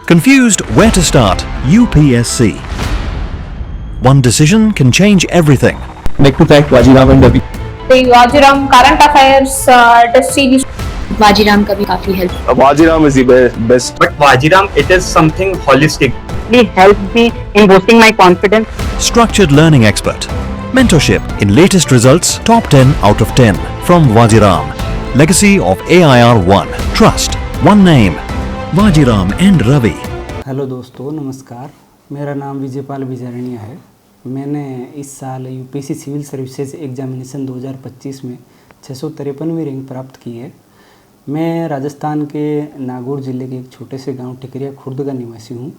Confused where to start? UPSC. One decision can change everything. Like to thank Wajiram and Ravi. Wajiram current affairs test series Wajiram का भी काफी help Wajiram is the best. But Wajiram, it is something holistic. It helped me in boosting my confidence. Structured learning expert. Mentorship in latest results, top 10 out of 10 from Wajiram. Legacy of AIR 1. Trust. One name. Wajiram and Ravi. Hello दोस्तों, नमस्कार। मेरा नाम विजयपाल बिजारनिया है। मैंने इस साल UPSC civil services examination 2025 में 653वीं rank प्राप्त की है। मैं राजस्थान के नागौर ज़िले के एक छोटे से गांव टिकरिया खुर्द का निवासी हूं।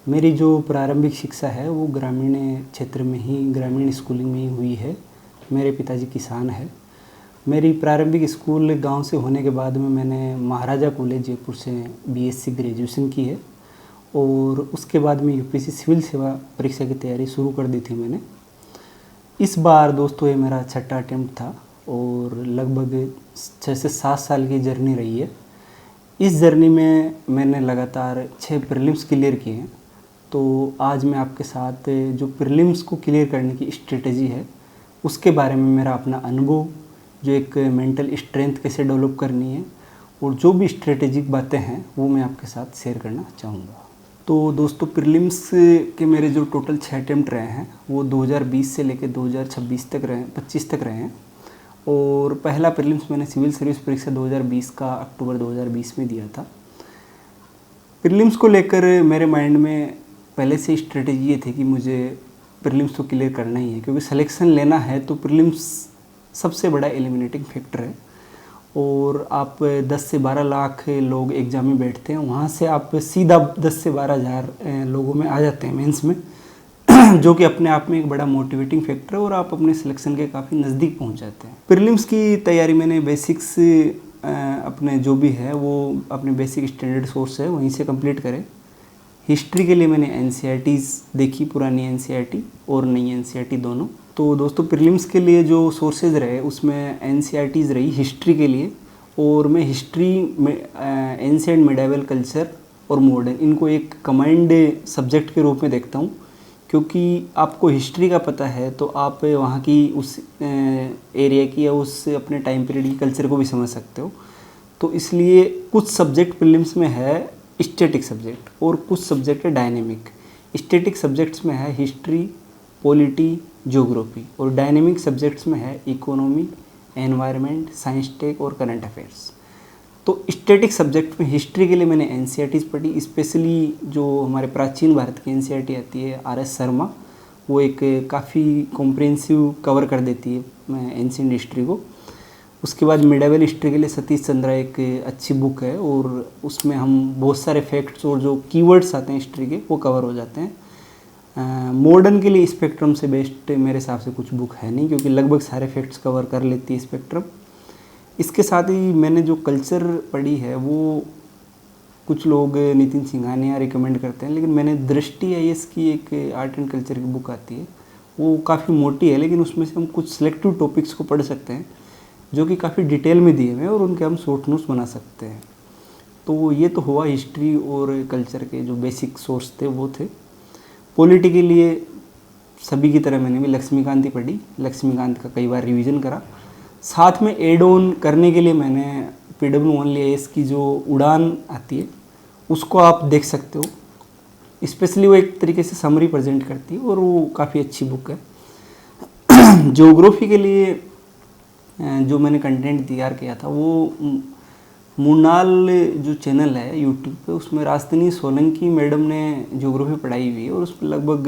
मेरी जो प्रारंभिक शिक्षा है वो ग्रामीण क्षेत्र में ही, ग्रामीण स्कूलिंग में ही हुई है। मेरे पिताजी किसान हैं। मेरी प्रारंभिक स्कूल गांव से होने के बाद में मैंने महाराजा कॉलेज जयपुर से बीएससी ग्रेजुएशन की है और उसके बाद में यूपीएससी सिविल सेवा परीक्षा की तैयारी शुरू कर दी थी मैंने। इस बार दोस्तों ये मेरा छठा अटेम्प्ट था और लगभग 6 से 7 साल की जर्नी रही है। इस जर्नी में मैंने लगातार 6 प्रीलिम्स क्लियर किए हैं। तो आज मैं आपके साथ जो प्रीलिम्स को क्लियर करने की स्ट्रेटजी है उसके बारे में, मेरा अपना अनुभव, जो एक मेंटल स्ट्रेंथ कैसे डेवलप करनी है और जो भी स्ट्रेटेजिक बातें हैं वो मैं आपके साथ शेयर करना चाहूँगा। तो दोस्तों, प्रीलिम्स के मेरे जो टोटल 6 अटेम्प्ट रहे हैं वो 2020 से लेकर 2026 तक रहे, 25 तक रहे हैं। और पहला प्रीलिम्स मैंने सिविल सर्विस परीक्षा 2020 का अक्टूबर 2020 में दिया था। प्रीलिम्स को लेकर मेरे माइंड में पहले से स्ट्रेटेजी ये थी कि मुझे प्रीलिम्स तो क्लियर करना ही है, क्योंकि सिलेक्शन लेना है तो प्रीलिम्स सबसे बड़ा एलिमिनेटिंग फैक्टर है। और आप 10 से 12 लाख लोग एग्ज़ाम में बैठते हैं, वहाँ से आप सीधा 10 से 12 हज़ार लोगों में आ जाते हैं मेंस में, जो कि अपने आप में एक बड़ा मोटिवेटिंग फैक्टर है और आप अपने सिलेक्शन के काफ़ी नज़दीक पहुँच जाते हैं। प्रीलिम्स की तैयारी मैंने बेसिक्स अपने जो भी है वो अपने बेसिक स्टैंडर्ड सोर्स है वहीं से कंप्लीट करें। हिस्ट्री के लिए मैंने एनसीईआरटीज़ देखी, पुरानी एनसीईआरटी और नई एनसीईआरटी दोनों। तो दोस्तों, प्रीलिम्स के लिए जो सोर्सेज रहे उसमें एनसीईआरटीज़ रही हिस्ट्री के लिए, और मैं हिस्ट्री में एंशिएंट मिडाइवल कल्चर और मॉडर्न, इनको एक कमांड सब्जेक्ट के रूप में देखता हूँ। क्योंकि आपको हिस्ट्री का पता है तो आप वहाँ की उस एरिया की या उस अपने टाइम पीरियड की कल्चर को भी समझ सकते हो। तो इसलिए कुछ सब्जेक्ट प्रीलिम्स में है स्टैटिक सब्जेक्ट और कुछ सब्जेक्ट है डायनेमिक। स्टैटिक सब्जेक्ट्स में है हिस्ट्री, पॉलिटी, ज्योग्राफी, और डायनेमिक सब्जेक्ट्स में है इकोनॉमी, एनवायरनमेंट, साइंस टेक और करंट अफेयर्स। तो स्टैटिक सब्जेक्ट में हिस्ट्री के लिए मैंने एनसीईआरटीज़ पढ़ी, स्पेशली जो हमारे प्राचीन भारत की एनसीईआरटी आती है आर.एस. शर्मा, वो एक काफ़ी कॉम्प्रिहेंसिव कवर कर देती है एंशिएंट हिस्ट्री को। उसके बाद मिडाइवल हिस्ट्री के लिए सतीश चंद्रा एक अच्छी बुक है और उसमें हम बहुत सारे फैक्ट्स और जो कीवर्ड्स आते हैं हिस्ट्री के वो कवर हो जाते हैं। मॉडर्न के लिए स्पेक्ट्रम से बेस्ट मेरे हिसाब से कुछ बुक है नहीं, क्योंकि लगभग सारे फैक्ट्स कवर कर लेती है स्पेक्ट्रम। इसके साथ ही मैंने जो कल्चर पढ़ी है वो कुछ लोग नितिन सिंघानिया रिकमेंड करते हैं, लेकिन मैंने दृष्टि आईएएस की एक आर्ट एंड कल्चर की बुक आती है, वो काफ़ी मोटी है, लेकिन उसमें से हम कुछ सिलेक्टिव टॉपिक्स को पढ़ सकते हैं जो कि काफ़ी डिटेल में दिए हुए हैं और उनके हम शॉर्ट नोट्स बना सकते हैं। तो ये तो हुआ हिस्ट्री और कल्चर के जो बेसिक सोर्स थे वो थे। पॉलिटी के लिए सभी की तरह मैंने भी लक्ष्मीकांत ही पढ़ी, लक्ष्मीकांत का कई बार रिवीजन करा। साथ में एड ऑन करने के लिए मैंने PWI की जो उड़ान आती है उसको आप देख सकते हो। स्पेशली वो एक तरीके से समरी प्रेजेंट करती है और वो काफ़ी अच्छी बुक है। ज्योग्राफी के लिए जो मैंने कंटेंट तैयार किया था वो मुनाल जो चैनल है यूट्यूब पे, उसमें राजधानी सोलंकी मैडम ने ज्योग्राफी पढ़ाई हुई है और उसमें लगभग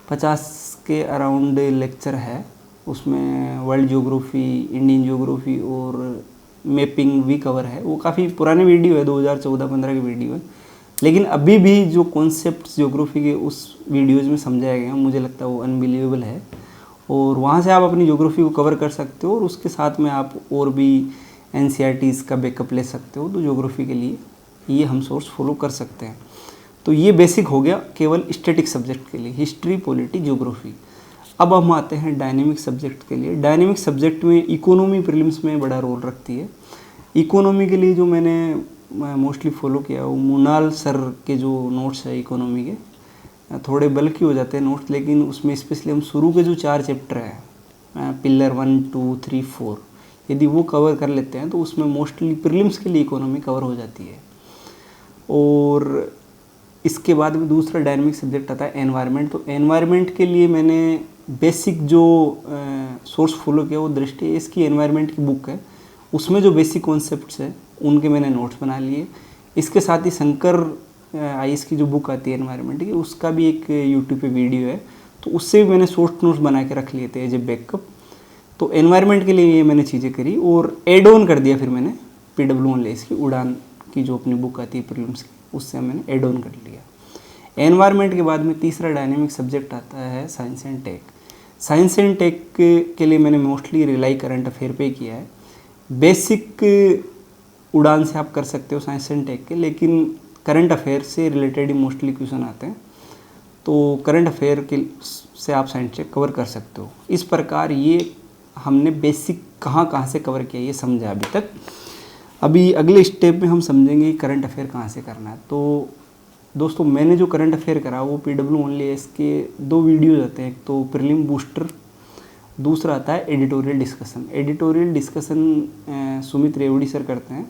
50 के अराउंड लेक्चर है। उसमें वर्ल्ड ज्योग्राफी, इंडियन ज्योग्राफी और मैपिंग भी कवर है। वो काफ़ी पुराने वीडियो है, 2014-15 की वीडियो है, लेकिन अभी भी जो कॉन्सेप्ट ज्योग्राफी के उस वीडियोज़ में समझाया गया मुझे लगता है वो अनबिलीवेबल है। और वहाँ से आप अपनी ज्योग्राफी को कवर कर सकते हो और उसके साथ में आप और भी एनसीईआरटीज़ का बैकअप ले सकते हो। तो ज्योग्राफी के लिए ये हम सोर्स फॉलो कर सकते हैं। तो ये बेसिक हो गया केवल स्टैटिक सब्जेक्ट के लिए, हिस्ट्री, पॉलिटी, ज्योग्राफी। अब हम आते हैं डायनेमिक सब्जेक्ट के लिए। डायनेमिक सब्जेक्ट में इकोनॉमी प्रीलिम्स में बड़ा रोल रखती है। इकोनॉमी के लिए जो मैंने मोस्टली फॉलो किया वो मुनाल सर के जो नोट्स है इकोनॉमी के, थोड़े बल्कि हो जाते हैं नोट्स, लेकिन उसमें स्पेशली हम शुरू के जो 4 चैप्टर हैं पिलर 1, 2, 3, 4 यदि वो कवर कर लेते हैं तो उसमें मोस्टली प्रीलिम्स के लिए इकोनॉमी कवर हो जाती है। और इसके बाद में दूसरा डायनामिक सब्जेक्ट आता है एनवायरनमेंट। तो एनवायरनमेंट के लिए मैंने बेसिक जो सोर्स फॉलो किया वो दृष्टि इसकी एनवायरनमेंट की बुक है, उसमें जो बेसिक कॉन्सेप्ट्स हैं उनके मैंने नोट्स बना लिए। इसके साथ ही शंकर आईएएस की जो बुक आती है एनवायरनमेंट की, उसका भी एक यूट्यूब पे वीडियो है, तो उससे भी मैंने शॉर्ट नोट्स बना के रख लिए थे एज ए बैकअप। तो एनवायरनमेंट के लिए ये मैंने चीज़ें करी और एड ऑन कर दिया फिर मैंने PWL की उड़ान की जो अपनी बुक आती है प्रीलिम्स की, उससे मैंने एड ऑन कर लिया। एनवायरनमेंट के बाद में तीसरा डायनेमिक सब्जेक्ट आता है science and tech. Science and tech के लिए मैंने मोस्टली रिलाई करंट अफेयर पे किया है। बेसिक उड़ान से आप कर सकते हो साइंस एंड टेक के, लेकिन करंट अफेयर से रिलेटेड ही मोस्टली क्वेश्चन आते हैं, तो करंट अफेयर के से आप साइंस टेक कवर कर सकते हो। इस प्रकार ये हमने बेसिक कहाँ से कवर किया ये समझा अभी तक। अभी अगले स्टेप में हम समझेंगे करंट अफेयर कहाँ से करना है। तो दोस्तों मैंने जो करंट अफेयर करा वो PWL के 2 वीडियोज आते हैं, एक तो प्रीलिम बूस्टर, दूसरा आता है editorial discussion. Editorial discussion Sumit रेवड़ी सर करते हैं,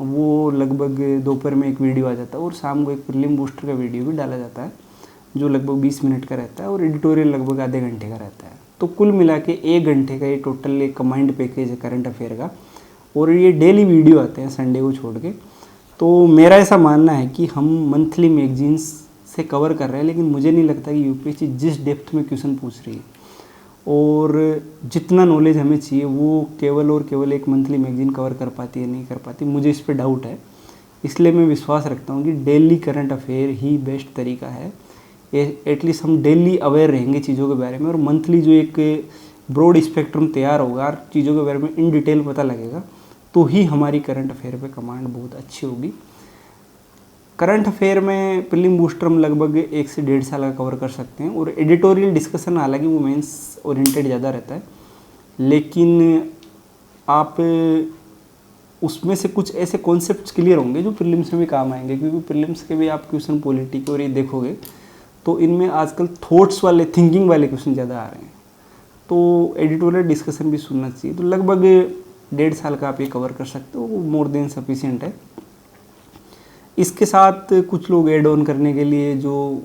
वो लगभग दोपहर में एक वीडियो आ जाता है और शाम को एक प्रीलिम बूस्टर का वीडियो भी डाला जाता है जो लगभग 20 मिनट का रहता है और एडिटोरियल लगभग आधे घंटे का रहता है। तो कुल मिला के 1 घंटे का ये टोटल एक कमांड पैकेज है करंट अफेयर का, और ये डेली वीडियो आते हैं संडे को छोड़ के। तो मेरा ऐसा मानना है कि हम मंथली मैगजीन्स से कवर कर रहे हैं, लेकिन मुझे नहीं लगता कि यूपीएससी जिस डेप्थ में क्वेश्चन पूछ रही है और जितना नॉलेज हमें चाहिए वो केवल और केवल एक मंथली मैगजीन कवर कर पाती है, नहीं कर पाती, मुझे इस पर डाउट है। इसलिए मैं विश्वास रखता हूँ कि डेली करंट अफेयर ही बेस्ट तरीका है। एटलीस्ट हम डेली अवेयर रहेंगे चीज़ों के बारे में, और मंथली जो एक ब्रॉड स्पेक्ट्रम तैयार होगा चीज़ों के बारे में इन डिटेल पता लगेगा, तो ही हमारी करंट अफेयर पे कमांड बहुत अच्छी होगी। करंट अफेयर में प्रीलिम बूस्टर हम लगभग 1 से 1.5 साल का कवर कर सकते हैं, और एडिटोरियल डिस्कशन हालांकि वो मेंस ओरिएंटेड ज़्यादा रहता है, लेकिन आप उसमें से कुछ ऐसे कॉन्सेप्ट्स क्लियर होंगे जो प्रीलिम्स में भी काम आएंगे, क्योंकि प्रीलिम्स के भी आप क्वेश्चन पॉलिटी के और ये देखोगे तो इनमें आजकल थॉट्स वाले, थिंकिंग वाले क्वेश्चन ज़्यादा आ रहे हैं, तो एडिटोरियल डिस्कशन भी सुनना चाहिए। तो लगभग 1.5 साल का आप ये कवर कर सकते हो, मोर देन सफिशिएंट है। इसके साथ कुछ लोग एड ऑन करने के लिए जो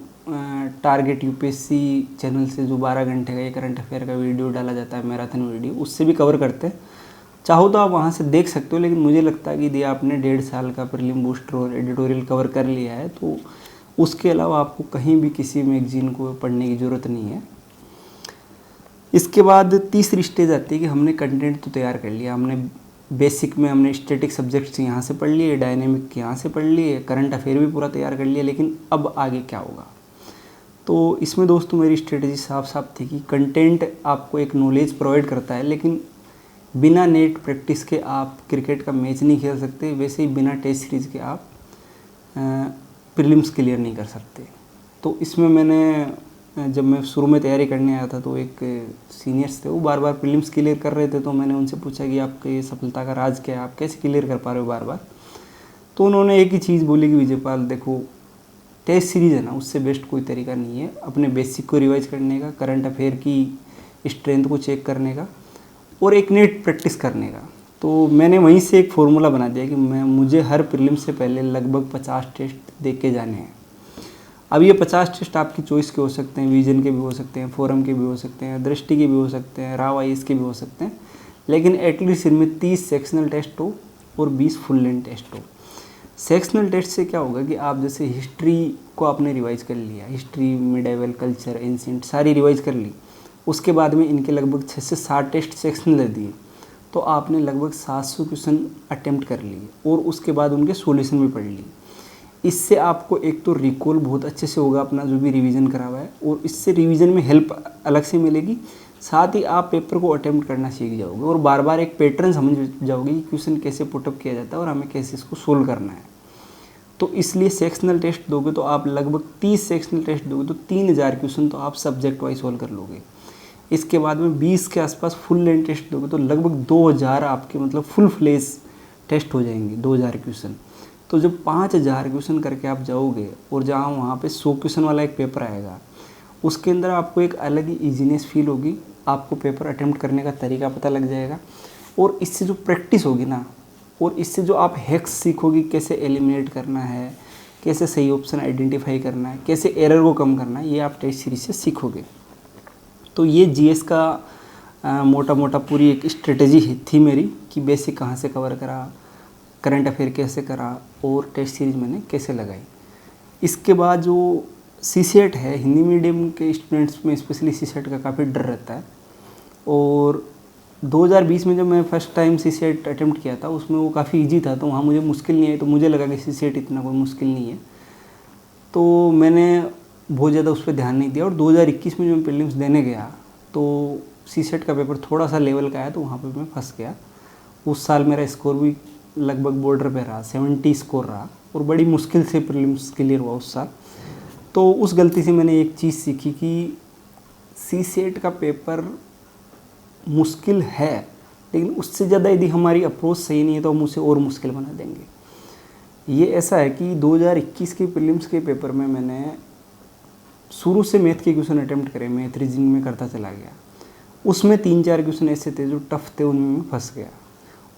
टारगेट यूपीएससी चैनल से जो 12 घंटे का ये करंट अफेयर का वीडियो डाला जाता है, मैराथन वीडियो, उससे भी कवर करते हैं। चाहो तो आप वहाँ से देख सकते हो, लेकिन मुझे लगता है कि यदि आपने 1.5 साल का प्रीलिम बूस्टर और एडिटोरियल कवर कर लिया है तो उसके अलावा आपको कहीं भी किसी मैगजीन को पढ़ने की ज़रूरत नहीं है। इसके बाद तीसरी स्टेज आती है कि हमने कंटेंट तो तैयार कर लिया, हमने बेसिक में हमने स्टैटिक सब्जेक्ट्स यहाँ से पढ़ लिए, डायनेमिक यहाँ से पढ़ लिए, करंट अफेयर भी पूरा तैयार कर लिया, लेकिन अब आगे क्या होगा। तो इसमें दोस्तों मेरी स्ट्रेटजी साफ साफ थी कि कंटेंट आपको एक नॉलेज प्रोवाइड करता है, लेकिन बिना नेट प्रैक्टिस के आप क्रिकेट का मैच नहीं खेल सकते, वैसे ही बिना टेस्ट सीरीज़ के आप प्रीलिम्स क्लियर नहीं कर सकते। तो इसमें मैंने जब मैं शुरू में तैयारी करने आया था तो एक सीनियर्स थे, वो बार बार प्रीलिम्स क्लियर कर रहे थे, तो मैंने उनसे पूछा कि आपके सफलता का राज क्या है, आप कैसे क्लियर कर पा रहे हो बार बार। तो उन्होंने एक ही चीज़ बोली कि विजयपाल देखो, टेस्ट सीरीज़ है ना, उससे बेस्ट कोई तरीका नहीं है अपने बेसिक को रिवाइज करने का, करंट अफेयर की स्ट्रेंथ को चेक करने का और एक नेट प्रैक्टिस करने का। तो मैंने वहीं से एक फार्मूला बना दिया कि मुझे हर प्रीलिम्स से पहले लगभग 50 टेस्ट दे के जाने हैं। अब ये 50 टेस्ट आपकी चॉइस के हो सकते हैं, विजन के भी हो सकते हैं, फोरम के भी हो सकते हैं, दृष्टि के भी हो सकते हैं, राव आईएएस के भी हो सकते हैं, लेकिन एटलीस्ट इनमें 30 सेक्शनल टेस्ट हो और 20 फुल लेंथ टेस्ट हो। सेक्शनल टेस्ट से क्या होगा कि आप जैसे हिस्ट्री को आपने रिवाइज कर लिया, हिस्ट्री, मिडाइवल, कल्चर, एंशिएंट सारी रिवाइज कर ली, उसके बाद में इनके लगभग 6 से 7 टेस्ट सेक्शनल दे दिए, तो आपने लगभग 700 क्वेश्चन अटेम्प्ट कर लिए और उसके बाद उनके सॉल्यूशन भी पढ़ लिए। इससे आपको एक तो रिकॉल बहुत अच्छे से होगा अपना जो भी रिवीजन करा हुआ है, और इससे रिवीजन में हेल्प अलग से मिलेगी, साथ ही आप पेपर को अटेम्प्ट करना सीख जाओगे और बार बार एक पैटर्न समझ जाओगे कि क्वेश्चन कैसे पुटअप किया जाता है और हमें कैसे इसको सोल्व करना है। तो इसलिए सेक्शनल टेस्ट दोगे तो आप लगभग 30 सेक्शनल टेस्ट दोगे तो 3000 क्वेश्चन तो आप सब्जेक्ट वाइज सोल्व कर लोगे। इसके बाद में 20 के आसपास फुल लेंथ टेस्ट दोगे तो लगभग 2000 आपके मतलब फुल फ्लेज टेस्ट हो जाएंगे, 2000 क्वेश्चन। तो जब 5000 क्वेश्चन करके आप जाओगे और जहाँ वहाँ पे 100 क्वेश्चन वाला एक पेपर आएगा, उसके अंदर आपको एक अलग ही ईजीनेस फील होगी, आपको पेपर अटेम्प्ट करने का तरीका पता लग जाएगा। और इससे जो प्रैक्टिस होगी ना, और इससे जो आप हैक्स सीखोगे, कैसे एलिमिनेट करना है, कैसे सही ऑप्शन आइडेंटिफाई करना है, कैसे एरर को कम करना है, ये आप टेस्ट सीरीज से सीखोगे। तो ये जीएस का मोटा मोटा पूरी एक स्ट्रेटजी थी मेरी कि बेसिक कहाँ से कवर करा, करंट अफेयर कैसे करा और टेस्ट सीरीज मैंने कैसे लगाई। इसके बाद जो सीसेट है, हिंदी मीडियम के स्टूडेंट्स में स्पेशली सीसेट का काफ़ी डर रहता है। और 2020 में जब मैं फ़र्स्ट टाइम सीसेट अटेम्प्ट किया था, उसमें वो काफ़ी इजी था, तो वहाँ मुझे मुश्किल नहीं आई, तो मुझे लगा कि सीसेट इतना कोई मुश्किल नहीं है, तो मैंने बहुत ज़्यादा उस पर ध्यान नहीं दिया। और 2021 में जब मैं प्रीलिम्स देने गया तो सीसेट का पेपर थोड़ा सा लेवल का आया, तो वहाँ पे मैं फंस गया। उस साल मेरा स्कोर भी लगभग बॉर्डर पे रहा, 70 स्कोर रहा, और बड़ी मुश्किल से प्रीलिम्स क्लियर हुआ उस साल। तो उस गलती से मैंने एक चीज़ सीखी कि सीसेट का पेपर मुश्किल है, लेकिन उससे ज़्यादा यदि हमारी अप्रोच सही नहीं है तो हम उसे और मुश्किल बना देंगे। ये ऐसा है कि 2021 के प्रीलिम्स के पेपर में मैंने शुरू से मैथ के क्वेश्चन अटेम्प्ट करे, मैथ रीजनिंग में करता चला गया। उसमें 3-4 क्वेश्चन ऐसे थे जो टफ़ थे, उनमें मैं फंस गया।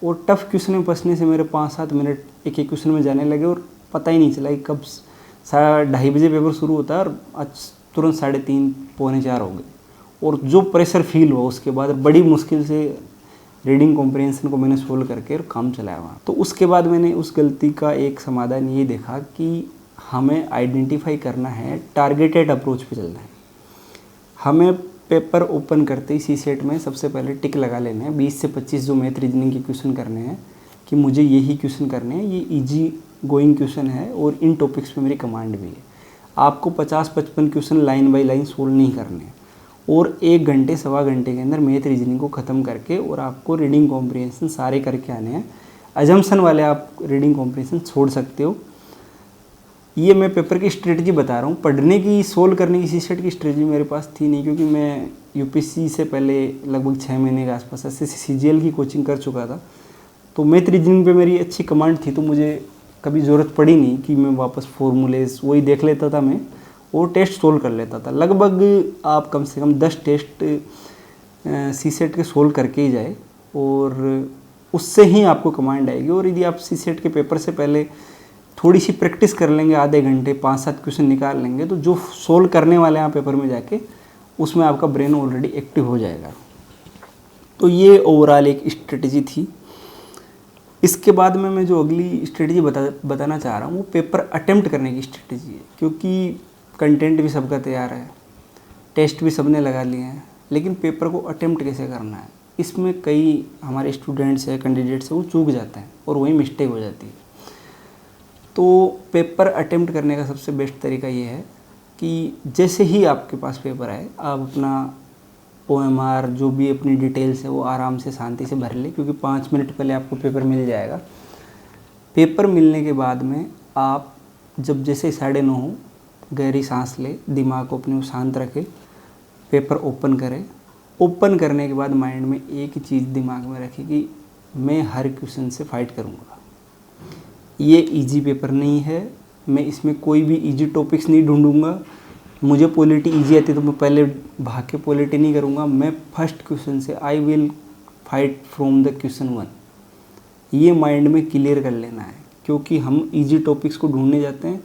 और टफ़ क्वेश्चन में फंसने से मेरे 5-7 मिनट एक एक क्वेश्चन में जाने लगे, और पता ही नहीं चला कि कब 2:30 बजे पेपर शुरू होता है और आज तुरंत 3:30 पौने 4 हो गए। और जो प्रेशर फील हुआ उसके बाद, बड़ी मुश्किल से रीडिंग कॉम्प्रिहेंशन को मैंने सोल्व करके और काम चलाया वहाँ। तो उसके बाद मैंने उस गलती का एक समाधान ये देखा कि हमें आइडेंटिफाई करना है, टारगेटेड अप्रोच पे चलना है। हमें पेपर ओपन करते ही सीसेट में सबसे पहले टिक लगा लेना है 20 से 25 जो मैथ रीजनिंग के क्वेश्चन करने हैं कि मुझे यही क्वेश्चन करने हैं, ये इजी गोइंग क्वेश्चन है और इन टॉपिक्स पे मेरी कमांड भी है। आपको 50-55 question line by line solve नहीं करने हैं, और 1 घंटे 1.25 घंटे के अंदर मैथ रीजनिंग को ख़त्म करके और आपको रीडिंग कॉम्प्रिहेंशन सारे करके आने हैं। अजम्पशन वाले आप रीडिंग कॉम्प्रिहेंशन छोड़ सकते हो। ये मैं पेपर की स्ट्रेटजी बता रहा हूँ, पढ़ने की सोल्व करने की सीसेट की स्ट्रेटजी मेरे पास थी नहीं, क्योंकि मैं यूपीएससी से पहले लगभग 6 महीने के आसपास एसएससी सीजीएल की कोचिंग कर चुका था। तो मैथ रीजनिंग पे मेरी अच्छी कमांड थी, तो मुझे कभी ज़रूरत पड़ी नहीं कि मैं वापस फॉर्मूलेस वही देख लेता था मैं, और टेस्ट सोल्व कर लेता था। लगभग आप कम से कम 10 टेस्ट सीसेट के सोल्व करके ही जाए, और उससे ही आपको कमांड आएगी। और यदि आप सीसेट के पेपर से पहले थोड़ी सी प्रैक्टिस कर लेंगे, आधे घंटे 5-7 क्वेश्चन निकाल लेंगे, तो जो सोल्व करने वाले हैं पेपर में जाके, उसमें आपका ब्रेन ऑलरेडी एक्टिव हो जाएगा। तो ये ओवरऑल एक स्ट्रेटजी थी। इसके बाद में मैं जो अगली स्ट्रेटजी बताना चाह रहा हूँ वो पेपर अटेम्प्ट करने की स्ट्रेटजी है, क्योंकि कंटेंट भी सबका तैयार है, टेस्ट भी सबने लगा लिए हैं, लेकिन पेपर को अटेम्प्ट कैसे करना है, इसमें कई हमारे स्टूडेंट्स हैं, कैंडिडेट्स हैं, वो चूक जाते हैं और वही मिस्टेक हो जाती है। तो पेपर अटेम्प्ट करने का सबसे बेस्ट तरीका ये है कि जैसे ही आपके पास पेपर आए, आप अपना OMR जो भी अपनी डिटेल्स है वो आराम से शांति से भर ले, क्योंकि 5 मिनट पहले आपको पेपर मिल जाएगा। पेपर मिलने के बाद में आप जब जैसे 9:30 हो, गहरी सांस ले, दिमाग को अपने शांत रखे, पेपर ओपन करें। ओपन करने के बाद माइंड में एक ही चीज़ दिमाग में रखें कि मैं हर क्वेश्चन से फाइट करूँगा। ये इजी पेपर नहीं है, मैं इसमें कोई भी इजी टॉपिक्स नहीं ढूंढूंगा। मुझे पॉलिटी इजी आती है तो मैं पहले भाग के पॉलिटी नहीं करूँगा, मैं फर्स्ट क्वेश्चन से I will fight from the question 1। ये माइंड में क्लियर कर लेना है, क्योंकि हम इजी टॉपिक्स को ढूंढने जाते हैं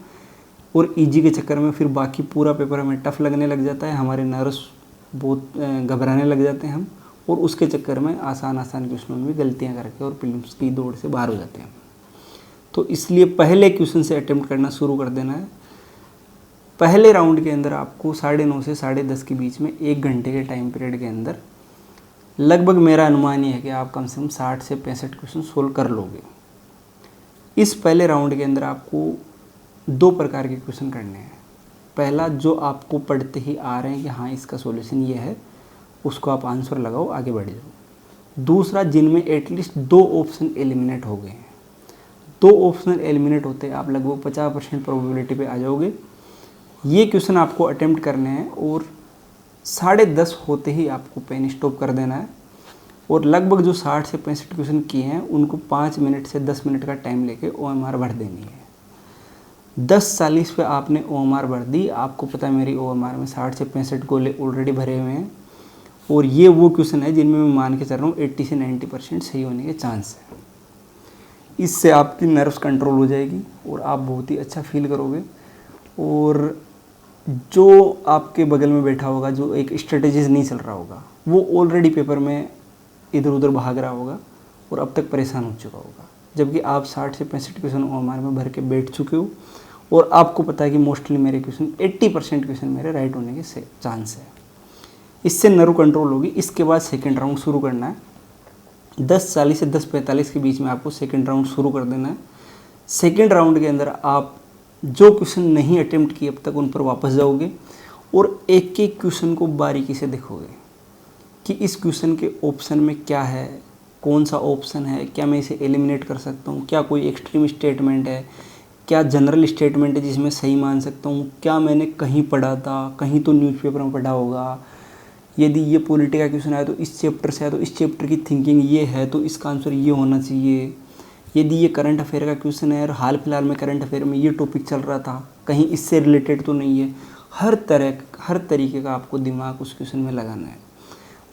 और इजी के चक्कर में फिर बाकी पूरा पेपर हमें टफ लगने लग जाता है, हमारे नर्व्स बहुत घबराने लग जाते हैं हम, और उसके चक्कर में आसान क्वेश्चनों में भी गलतियाँ करके और प्रीलिम्स की दौड़ से बाहर हो जाते हैं। तो इसलिए पहले क्वेश्चन से अटेम्प्ट करना शुरू कर देना है। पहले राउंड के अंदर आपको 9:30 से 10:30 के बीच में 1 घंटे के टाइम पीरियड के अंदर लगभग मेरा अनुमान ये है कि आप कम से कम 60 से 65 क्वेश्चन सोल्व कर लोगे। इस पहले राउंड के अंदर आपको 2 प्रकार के क्वेश्चन करने हैं। पहला, जो आपको पढ़ते ही आ रहे हैं कि हाँ इसका सॉल्यूशन ये है, उसको आप आंसर लगाओ, आगे बढ़ जाओ। दूसरा, जिनमें एटलीस्ट 2 ऑप्शन एलिमिनेट हो गए हैं। 2 ऑप्शन एलिमिनेट होते हैं आप लगभग 50% प्रोबेबिलिटी पे आ जाओगे। ये क्वेश्चन आपको अटेम्प्ट करने हैं और 10:30 होते ही आपको पेन स्टॉप कर देना है और लगभग जो 60 से 65 क्वेश्चन किए हैं उनको 5 मिनट से 10 मिनट का टाइम लेके OMR भर देनी है। 10:40 पे आपने OMR भर दी, आपको पता है मेरी OMR में 60 से 65 गोले ऑलरेडी भरे हुए हैं और ये वो क्वेश्चन है जिनमें मैं मान के चल रहा हूँ 80 से 90% सही होने के चांस है। इससे आपकी नर्व्स कंट्रोल हो जाएगी और आप बहुत ही अच्छा फील करोगे। और जो आपके बगल में बैठा होगा, जो एक स्ट्रेटेजीज नहीं चल रहा होगा, वो ऑलरेडी पेपर में इधर उधर भाग रहा होगा और अब तक परेशान हो चुका होगा, जबकि आप 60 से 65 क्वेश्चन OMR में भर के बैठ चुके हो और आपको पता है कि मोस्टली मेरे क्वेश्चन 80% क्वेश्चन मेरे राइट होने के चांस है। इससे नर्व कंट्रोल होगी। इसके बाद सेकेंड राउंड शुरू करना है। 10:40 से 10:45 के बीच में आपको सेकेंड राउंड शुरू कर देना है। सेकेंड राउंड के अंदर आप जो क्वेश्चन नहीं अटेम्प्ट किए अब तक उन पर वापस जाओगे और एक एक क्वेश्चन को बारीकी से देखोगे कि इस क्वेश्चन के ऑप्शन में क्या है, कौन सा ऑप्शन है, क्या मैं इसे एलिमिनेट कर सकता हूँ, क्या कोई एक्सट्रीम स्टेटमेंट है, क्या जनरल स्टेटमेंट है जिसमें सही मान सकता हूँ, क्या मैंने कहीं पढ़ा था, कहीं तो न्यूज़पेपर में पढ़ा होगा, यदि ये पॉलिटी का क्वेश्चन आया तो इस चैप्टर से आया तो इस चैप्टर की थिंकिंग ये है तो इसका आंसर ये होना चाहिए, यदि ये करंट अफेयर का क्वेश्चन है और हाल फिलहाल में करंट अफेयर में ये टॉपिक चल रहा था, कहीं इससे रिलेटेड तो नहीं है। हर तरीके का आपको दिमाग उस क्वेश्चन में लगाना है।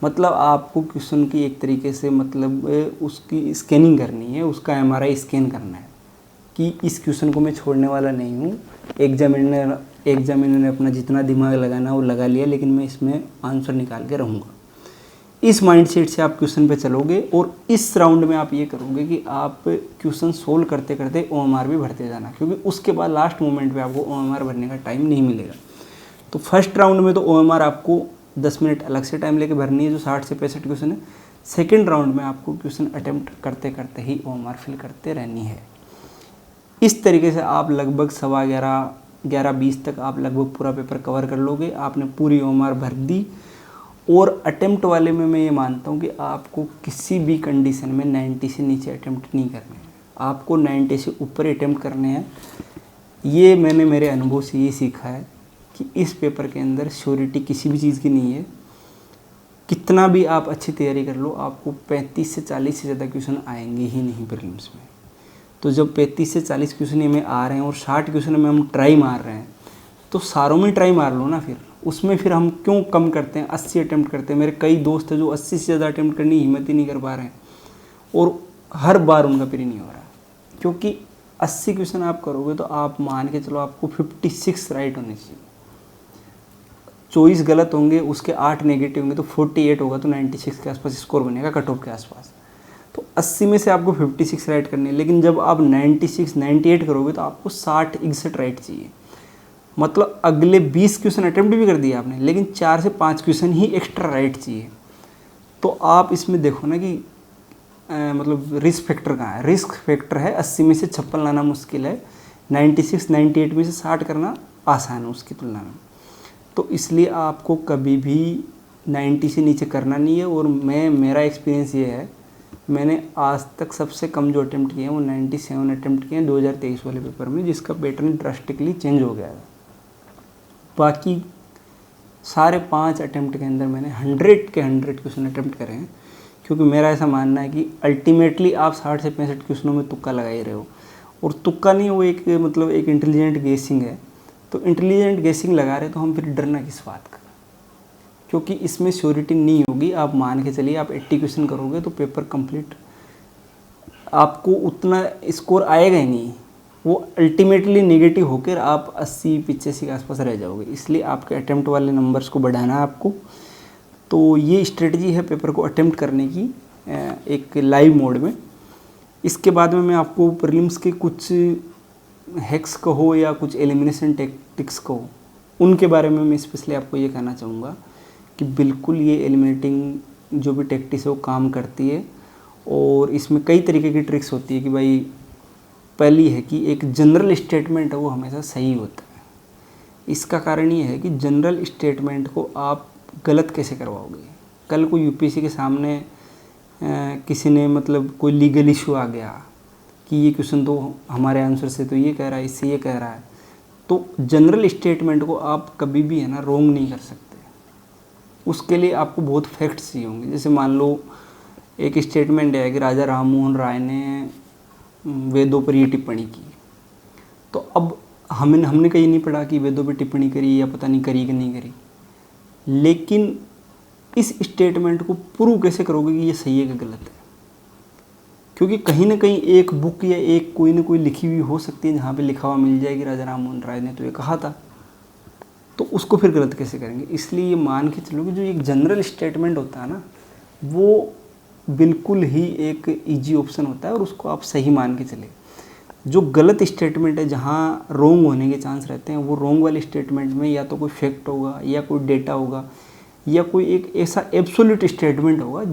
मतलब आपको क्वेश्चन की एक तरीके से मतलब उसकी स्कैनिंग करनी है, उसका MRI स्कैन करना है कि इस क्वेश्चन को मैं छोड़ने वाला नहीं हूँ। एग्जामिनर ने अपना जितना दिमाग लगाना वो लगा लिया, लेकिन मैं इसमें आंसर निकाल के रहूँगा। इस माइंडसेट से आप क्वेश्चन पे चलोगे और इस राउंड में आप ये करोगे कि आप क्वेश्चन सोल्व करते करते OMR भी भरते जाना, क्योंकि उसके बाद लास्ट मोमेंट पे आपको OMR भरने का टाइम नहीं मिलेगा। तो फर्स्ट राउंड में तो OMR आपको 10 मिनट अलग से टाइम लेके भरनी है, जो 60 से 65 क्वेश्चन है। सेकेंड राउंड में आपको क्वेश्चन अटेम्प्ट करते करते ही OMR फिल करते रहनी है। इस तरीके से आप लगभग 11:20 तक आप लगभग पूरा पेपर कवर कर लोगे। आपने पूरी OMR भर दी। और अटेम्प्ट वाले में मैं ये मानता हूँ कि आपको किसी भी कंडीशन में 90 से नीचे अटेम्प्ट नहीं करने हैं, आपको 90 से ऊपर अटेम्प्ट करने हैं। ये मैंने मेरे अनुभव से ये सीखा है कि इस पेपर के अंदर श्योरिटी किसी भी चीज़ की नहीं है। कितना भी आप अच्छी तैयारी कर लो, आपको 35 से 40 से ज़्यादा क्वेश्चन आएंगे ही नहीं प्रीलिम्स में। तो जब 35 से 40 क्वेश्चन में आ रहे हैं और 60 क्वेश्चन में हम ट्राई मार रहे हैं, तो सारों में ट्राई मार लो ना। फिर उसमें फिर हम क्यों कम करते हैं, 80 अटैम्प्ट करते हैं। मेरे कई दोस्त हैं जो 80 से ज़्यादा अटैम्प्ट करने की हिम्मत ही नहीं कर पा रहे हैं और हर बार उनका प्री नहीं हो रहा है, क्योंकि 80 क्वेश्चन आप करोगे तो आप मान के चलो आपको 56 राइट होने चाहिए। 24 गलत होंगे, उसके 8 नेगेटिव होंगे, तो 48 होगा, तो 96 के आसपास स्कोर बनेगा, कट ऑफ के आसपास। तो 80 में से आपको 56 राइट करने हैं, लेकिन जब आप 98 करोगे तो आपको 60-61 राइट चाहिए। मतलब अगले 20 क्वेश्चन अटेम्प्ट भी कर दिए आपने, लेकिन 4 से 5 क्वेश्चन ही एक्स्ट्रा राइट चाहिए। तो आप इसमें देखो ना कि मतलब रिस्क फैक्टर कहाँ है। रिस्क फैक्टर है 80 में से 56 लाना मुश्किल है, 96-98 में से 60 करना आसान है उसकी तुलना में। तो इसलिए आपको कभी भी 90 से नीचे करना नहीं है। और मेरा एक्सपीरियंस ये है, मैंने आज तक सबसे कम जो अटेम्प्ट किए हैं वो 97 अटेम्प्ट किए हैं 2023 वाले पेपर में, जिसका पैटर्न ड्रास्टिकली चेंज हो गया है। बाकी सारे 5 अटेम्प्ट के अंदर मैंने 100 के 100 क्वेश्चन अटेम्प्ट करे हैं, क्योंकि मेरा ऐसा मानना है कि अल्टीमेटली आप 60 से 65 क्वेश्चनों में तुक्का लगा ही रहे हो। और तुक्का नहीं, वो एक मतलब एक इंटेलिजेंट गेसिंग है। तो इंटेलिजेंट गेसिंग लगा रहे तो हम फिर डरना किस बात का, क्योंकि इसमें श्योरिटी नहीं होगी। आप मान के चलिए आप 80 क्वेश्चन करोगे तो पेपर कंप्लीट आपको उतना स्कोर आएगा ही नहीं, वो अल्टीमेटली नेगेटिव होकर आप 80-85 के आसपास रह जाओगे। इसलिए आपके अटेम्प्ट वाले नंबर्स को बढ़ाना है आपको। तो ये स्ट्रेटजी है पेपर को अटेम्प्ट करने की एक लाइव मोड में। इसके बाद में मैं आपको प्रीलिम्स के कुछ हैक्स कहो या कुछ एलिमिनेशन टेक्टिक्स कहो, उनके बारे में मैं स्पेशली आपको ये कहना चाहूँगा कि बिल्कुल ये एलिमिनेटिंग जो भी टेक्टिक्स है वो काम करती है। और इसमें कई तरीके की ट्रिक्स होती है कि भाई, पहली है कि एक जनरल स्टेटमेंट है वो हमेशा सही होता है। इसका कारण ये है कि जनरल स्टेटमेंट को आप गलत कैसे करवाओगे। कल को यूपीएससी के सामने किसी ने मतलब कोई लीगल इशू आ गया कि ये क्वेश्चन तो हमारे आंसर से तो ये कह रहा है, इससे ये कह रहा है, तो जनरल स्टेटमेंट को आप कभी भी है ना रोंग नहीं कर सकते। उसके लिए आपको बहुत फैक्ट्स चाहिए होंगे। जैसे मान लो एक स्टेटमेंट है कि राजा राम मोहन राय ने वेदों पर ये टिप्पणी की। तो अब हमने कहीं नहीं पढ़ा कि वेदों पर टिप्पणी करी या पता नहीं करी कि नहीं करी, लेकिन इस स्टेटमेंट को प्रूव कैसे करोगे कि ये सही है कि गलत है? क्योंकि कहीं ना कहीं एक बुक या एक कोई ना कोई लिखी हुई हो सकती है जहाँ पे लिखा हुआ मिल जाए कि राजा राम मोहन राय ने तो ये कहा था, तो उसको फिर गलत कैसे करेंगे? इसलिए ये मान के चलो कि जो एक जनरल स्टेटमेंट होता है ना, वो बिल्कुल ही एक इजी ऑप्शन होता है और उसको आप सही मान के चले। जो गलत स्टेटमेंट है, जहाँ रोंग होने के चांस रहते हैं, वो रोंग वाले स्टेटमेंट में या तो कोई फैक्ट होगा या कोई डेटा होगा या कोई एक ऐसा एब्सोल्यूट स्टेटमेंट होगा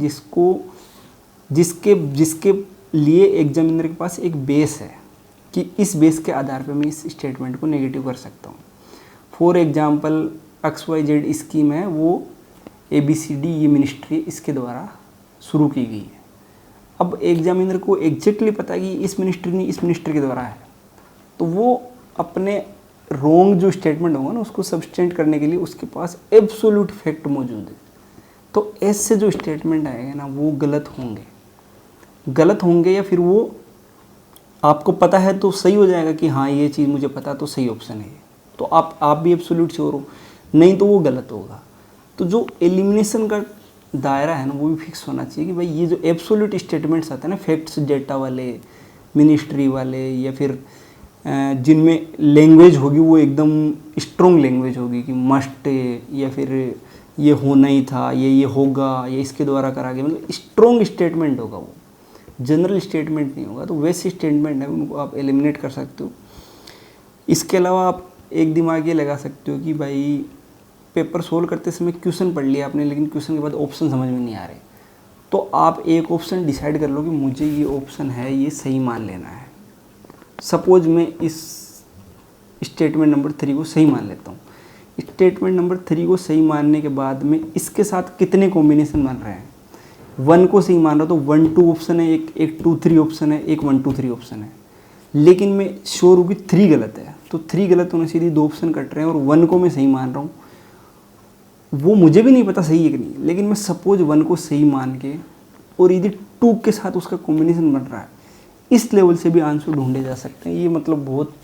जिसके लिए एग्जामिनर के पास एक बेस है कि इस बेस के आधार पर मैं इस स्टेटमेंट को नेगेटिव कर सकता हूँ। फॉर एग्जाम्पल XYZ स्कीम है, वो ABCD ये मिनिस्ट्री इसके द्वारा शुरू की गई है। अब एग्जामिनर को एग्जैक्टली पता है कि इस मिनिस्ट्री ने इस मिनिस्ट्री के द्वारा है, तो वो अपने रॉन्ग जो स्टेटमेंट होगा ना उसको सब्सटेंट करने के लिए उसके पास एब्सोल्यूट फैक्ट मौजूद है। तो ऐसे जो स्टेटमेंट आएगा ना वो गलत होंगे या फिर वो आपको पता है तो सही हो जाएगा कि हाँ ये चीज़ मुझे पता तो सही ऑप्शन है, तो आप भी एब्सोल्यूट श्योर हो, नहीं तो वो गलत होगा। तो जो एलिमिनेशन का दायरा है ना वो भी फिक्स होना चाहिए कि भाई ये जो एब्सोल्यूट स्टेटमेंट्स आते हैं ना, फैक्ट्स डेटा वाले, मिनिस्ट्री वाले, या फिर जिनमें लैंग्वेज होगी वो एकदम स्ट्रॉन्ग लैंग्वेज होगी कि मस्ट, या फिर ये होना ही था, ये होगा, या इसके द्वारा करा गया, मतलब स्ट्रॉन्ग स्टेटमेंट होगा, वो जनरल स्टेटमेंट नहीं होगा। तो वैसे स्टेटमेंट है उनको आप एलिमिनेट कर सकते हो। इसके अलावा आप एक दिमाग ये लगा सकते हो कि भाई पेपर सोल्व करते समय क्वेश्चन पढ़ लिया आपने, लेकिन क्वेश्चन के बाद ऑप्शन समझ में नहीं आ रहे, तो आप एक ऑप्शन डिसाइड कर लो कि मुझे ये ऑप्शन है, ये सही मान लेना है। सपोज मैं इस स्टेटमेंट नंबर 3 को सही मान लेता हूँ। स्टेटमेंट नंबर 3 को सही मानने के बाद में इसके साथ कितने कॉम्बिनेशन बन रहे हैं? 1 को सही मान रहा तो 1 2 ऑप्शन है, एक 2 3 ऑप्शन है, एक 1 2 3 ऑप्शन है, लेकिन मैं श्योर हूँ कि 3 गलत है, तो 3 गलत होने से यदि 2 ऑप्शन कट रहे हैं और 1 को मैं सही मान रहा हूँ, वो मुझे भी नहीं पता सही है कि नहीं, लेकिन मैं सपोज 1 को सही मान के और यदि 2 के साथ उसका कॉम्बिनेशन बन रहा है, इस लेवल से भी आंसर ढूंढे जा सकते हैं। ये मतलब बहुत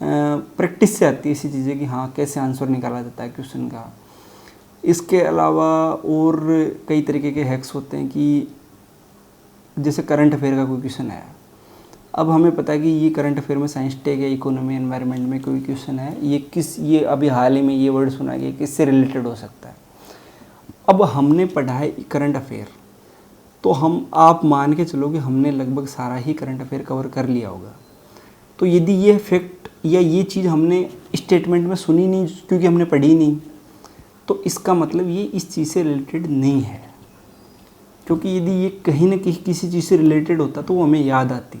प्रैक्टिस से आती है ऐसी चीज़ें कि हाँ कैसे आंसर निकाला जाता है क्वेश्चन का। इसके अलावा और कई तरीके के हैक्स होते हैं कि जैसे करंट अफेयर का कोई क्वेश्चन आया, अब हमें पता है कि ये करंट अफेयर में साइंस टेक है, इकोनॉमी एनवायरनमेंट में कोई क्वेश्चन है, ये अभी हाल ही में ये वर्ड सुना गया, किससे रिलेटेड हो सकता है। अब हमने पढ़ा है करंट अफेयर, तो आप मान के चलो कि हमने लगभग सारा ही करंट अफेयर कवर कर लिया होगा। तो यदि ये फैक्ट या ये चीज़ हमने स्टेटमेंट में सुनी नहीं क्योंकि हमने पढ़ी नहीं, तो इसका मतलब ये इस चीज़ से रिलेटेड नहीं है। क्योंकि यदि ये कहीं ना कहीं किसी चीज़ से रिलेटेड होता तो वो हमें याद आती।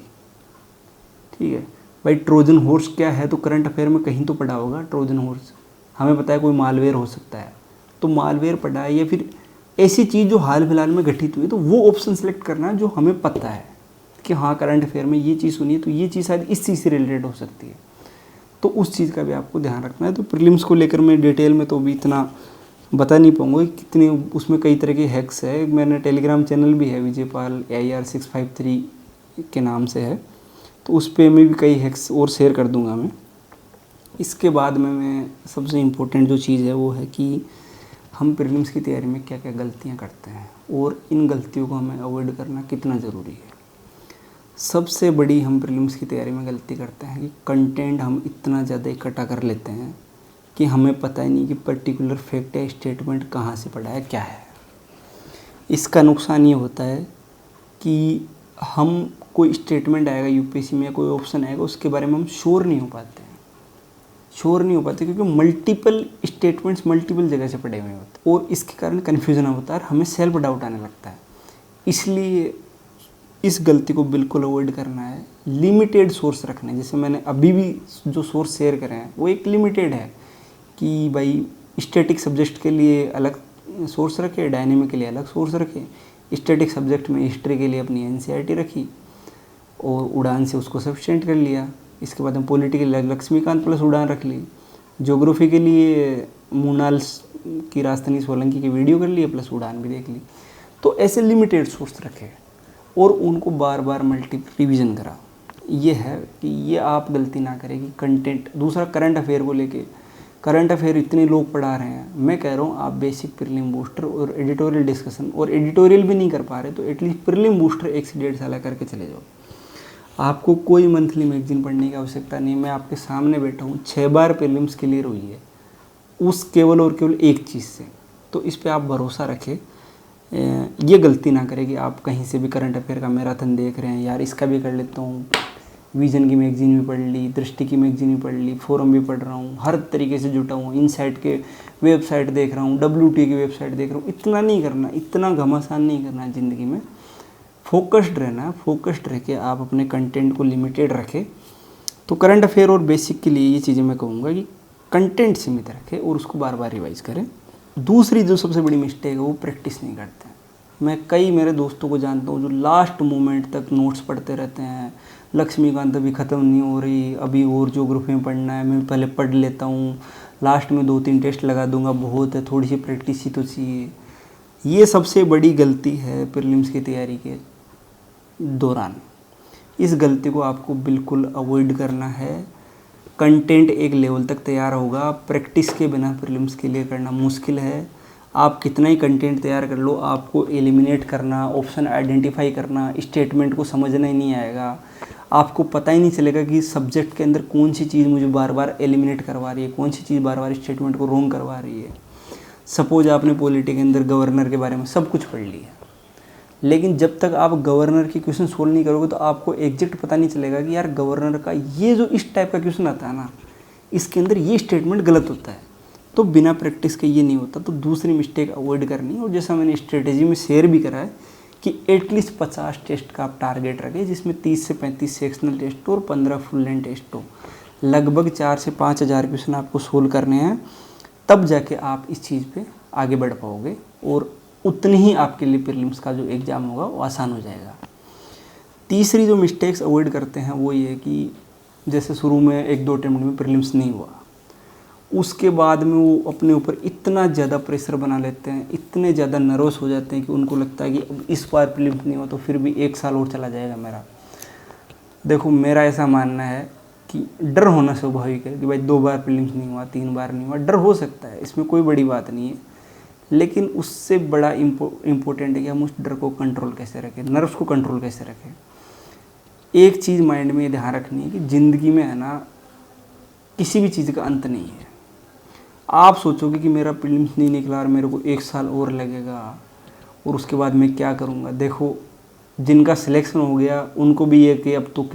ठीक है भाई, ट्रोजन हॉर्स क्या है तो करंट अफेयर में कहीं तो पढ़ा होगा। ट्रोजन हॉर्स हमें पता है कोई मालवेयर हो सकता है, तो मालवेयर पढ़ा है, या फिर ऐसी चीज़ जो हाल फिलहाल में घटित हुई, तो वो ऑप्शन सेलेक्ट करना है जो हमें पता है कि हाँ करंट अफेयर में ये चीज़ सुनी है, तो ये चीज़ शायद इस चीज़ से रिलेटेड हो सकती है, तो उस चीज़ का भी आपको ध्यान रखना है। तो प्रीलिम्स को लेकर मैं डिटेल में तो भी इतना बता नहीं पाऊँगा कितने उसमें कई तरह के हैक्स है। मैंने टेलीग्राम चैनल भी है, विजयपाल AIR 653 के नाम से है, तो उस पर मैं भी कई हैक्स और शेयर कर दूंगा मैं। इसके बाद में मैं सबसे इम्पोर्टेंट जो चीज़ है वो है कि हम प्रीलिम्स की तैयारी में क्या क्या गलतियां करते हैं और इन गलतियों को हमें अवॉइड करना कितना ज़रूरी है। सबसे बड़ी हम प्रीलिम्स की तैयारी में गलती करते हैं कि कंटेंट हम इतना ज़्यादा इकट्ठा कर लेते हैं कि हमें पता ही नहीं कि पर्टिकुलर फैक्ट या स्टेटमेंट कहाँ से पढ़ा है, क्या है। इसका नुकसान ये होता है कि हम कोई स्टेटमेंट आएगा यूपीएससी में या कोई ऑप्शन आएगा उसके बारे में हम श्योर नहीं हो पाते क्योंकि मल्टीपल स्टेटमेंट्स मल्टीपल जगह से पढ़े हुए होते हैं और इसके कारण कन्फ्यूजन होता है और हमें सेल्फ डाउट आने लगता है। इसलिए इस गलती को बिल्कुल अवॉइड करना है। लिमिटेड सोर्स रखना है, जैसे मैंने अभी भी जो सोर्स शेयर करे हैं वो एक लिमिटेड है कि भाई स्टैटिक सब्जेक्ट के लिए अलग सोर्स रखे, डायनेमिक के लिए अलग सोर्स रखे। स्टैटिक सब्जेक्ट में हिस्ट्री के लिए अपनी NCERT रखी और उड़ान से उसको सब्सटेंट कर लिया। इसके बाद हम पॉलिटिकल लक्ष्मीकांत प्लस उड़ान रख ली। ज्योग्राफी के लिए मूनाल की राजधानी सोलंकी की वीडियो कर लिए प्लस उड़ान भी देख ली। तो ऐसे लिमिटेड सोर्स रखे और उनको बार बार मल्टीपल रिवीजन करा। ये है कि ये आप गलती ना करें कि कंटेंट। दूसरा, करंट अफेयर को लेके, करंट अफेयर इतने लोग पढ़ा रहे हैं, मैं कह रहा हूँ आप बेसिक प्रीलिम बूस्टर और एडिटोरियल डिस्कशन, और एडिटोरियल भी नहीं कर पा रहे तो एटलीस्ट प्रीलिम बूस्टर 1 से 1.5 साल करके चले जाओ। आपको कोई मंथली मैगजीन पढ़ने की आवश्यकता नहीं। मैं आपके सामने बैठा हूँ, 6 बार प्रीलिम्स क्लियर हुई है उस केवल और केवल एक चीज़ से। तो इस पे आप भरोसा रखें, ये गलती ना करें कि आप कहीं से भी करंट अफेयर का मैराथन देख रहे हैं, यार इसका भी कर लेता हूँ, विजन की मैगजीन भी पढ़ ली, दृष्टि की मैगजीन भी पढ़ ली, फोरम भी पढ़ रहा हूँ, हर तरीके से जुटा हूँ, इनसाइट के वेबसाइट देख रहा हूँ, WT की वेबसाइट देख रहा हूँ। इतना नहीं करना, इतना घमासान नहीं करना है ज़िंदगी में। फोकस्ड रहना है, फोकस्ड रह के आप अपने कंटेंट को लिमिटेड रखें। तो करंट अफेयर और बेसिक के लिए ये चीज़ें मैं कहूँगा कि कंटेंट सीमित रखें और उसको बार बार रिवाइज़ करें। दूसरी जो सबसे बड़ी मिस्टेक है वो प्रैक्टिस नहीं करते हैं। मैं कई मेरे दोस्तों को जानता हूँ जो लास्ट मोमेंट तक नोट्स पढ़ते रहते हैं। लक्ष्मीकांत अभी ख़त्म नहीं हो रही, अभी और ज्योग्राफी में पढ़ना है, मैं पहले पढ़ लेता हूँ, लास्ट में 2-3 टेस्ट लगा दूंगा, बहुत है, थोड़ी सी प्रैक्टिस ही तो चाहिए। ये सबसे बड़ी गलती है प्रीलिम्स की तैयारी के दौरान। इस गलती को आपको बिल्कुल अवॉइड करना है। कंटेंट एक लेवल तक तैयार होगा, प्रैक्टिस के बिना प्रीलिम्स के लिए करना मुश्किल है। आप कितना ही कंटेंट तैयार कर लो, आपको एलिमिनेट करना, ऑप्शन आइडेंटिफाई करना, स्टेटमेंट को समझना ही नहीं आएगा। आपको पता ही नहीं चलेगा कि सब्जेक्ट के अंदर कौन सी चीज़ मुझे बार बार एलिमिनेट करवा रही है, कौन सी चीज़ बार बार स्टेटमेंट को रोंग करवा रही है। सपोज आपने पॉलिटी के अंदर गवर्नर के बारे में सब कुछ पढ़ लिया, लेकिन जब तक आप गवर्नर की क्वेश्चन सोल्व नहीं करोगे तो आपको एग्जैक्ट पता नहीं चलेगा कि यार गवर्नर का ये जो इस टाइप का क्वेश्चन आता है ना, इसके अंदर ये स्टेटमेंट गलत होता है। तो बिना प्रैक्टिस के ये नहीं होता। तो दूसरी मिस्टेक अवॉइड करनी है। और जैसा मैंने स्ट्रेटेजी में शेयर भी करा है कि एटलीस्ट 50 टेस्ट का आप टारगेट रखें, जिसमें 30 से 35 सेक्शनल टेस्ट और 15 फुल लेंथ टेस्ट हो। लगभग 4 से 5 हज़ार क्वेश्चन आपको सोल्व करने हैं, तब जाके आप इस चीज़ पे आगे बढ़ पाओगे और उतनी ही आपके लिए प्रीलिम्स का जो एग्ज़ाम होगा वो आसान हो जाएगा। तीसरी जो मिस्टेक्स अवॉइड करते हैं वो ये कि जैसे शुरू में 1-2 अटेम्प्ट में प्रीलिम्स नहीं हुआ, उसके बाद में वो अपने ऊपर इतना ज़्यादा प्रेशर बना लेते हैं, इतने ज़्यादा नर्वस हो जाते हैं कि उनको लगता है कि अब इस बार प्रीलिम्स नहीं हुआ तो फिर भी 1 साल और चला जाएगा मेरा। देखो, मेरा ऐसा मानना है कि डर होना स्वाभाविक है कि भाई 2 बार प्रीलिम्स नहीं हुआ, 3 बार नहीं हुआ, डर हो सकता है, इसमें कोई बड़ी बात नहीं है। लेकिन उससे बड़ा इम्पोर्टेंट है कि हम उस डर को कंट्रोल कैसे रखें, नर्व्स को कंट्रोल कैसे रखें। एक चीज़ माइंड में ध्यान रखनी है कि ज़िंदगी में है ना, किसी भी चीज़ का अंत नहीं है। आप सोचोगे कि मेरा प्रीलिम्स नहीं निकला और मेरे को 1 साल और लगेगा और उसके बाद मैं क्या करूँगा। देखो, जिनका सिलेक्शन हो गया उनको भी ये कि अब तो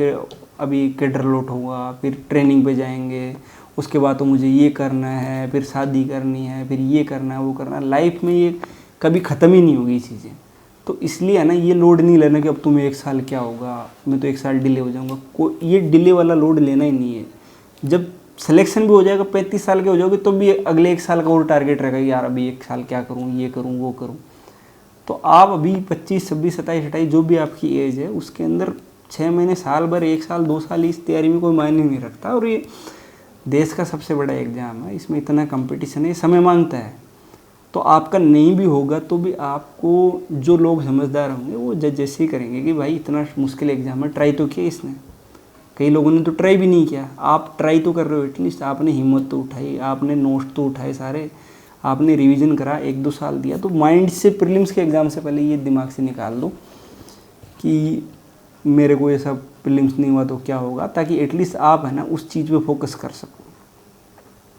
अभी कैडर लॉट होगा, फिर ट्रेनिंग पे जाएंगे, उसके बाद तो मुझे ये करना है, फिर शादी करनी है, फिर ये करना है, वो करना है। लाइफ में ये कभी ख़त्म ही नहीं होगी चीज़ें। तो इसलिए है ना, ये लोड नहीं लेना कि अब तुम्हें 1 साल क्या होगा, मैं तो 1 साल डिले हो जाऊँगा। ये डिले वाला लोड लेना ही नहीं है। जब सिलेक्शन भी हो जाएगा, 35 साल के हो जाओगे, तो भी अगले 1 साल का और टारगेट रहेगा कि यार अभी 1 साल क्या करूँ, ये करूँ, वो करूँ। तो आप अभी 25, 26, 27, 28 जो भी आपकी एज है, उसके अंदर 6 महीने, साल भर, 1 साल, 2 साल इस तैयारी में कोई मायने नहीं रखता। और ये देश का सबसे बड़ा एग्ज़ाम है, इसमें इतना कंपटीशन है, समय मांगता है। तो आपका नहीं भी होगा तो भी आपको जो लोग समझदार होंगे वो जज जैसे ही करेंगे कि भाई इतना मुश्किल एग्ज़ाम है, ट्राई तो किया इसने। कई लोगों ने तो ट्राई भी नहीं किया, आप ट्राई तो कर रहे हो, एटलीस्ट आपने हिम्मत तो उठाई, आपने नोट्स तो उठाए सारे, आपने रिवीजन करा, 1-2 साल दिया। तो माइंड से प्रीलिम्स के एग्ज़ाम से पहले ये दिमाग से निकाल दो कि मेरे को ये सब प्रीलिम्स नहीं हुआ तो क्या होगा, ताकि एटलीस्ट आप है ना उस चीज़ पे फोकस कर सको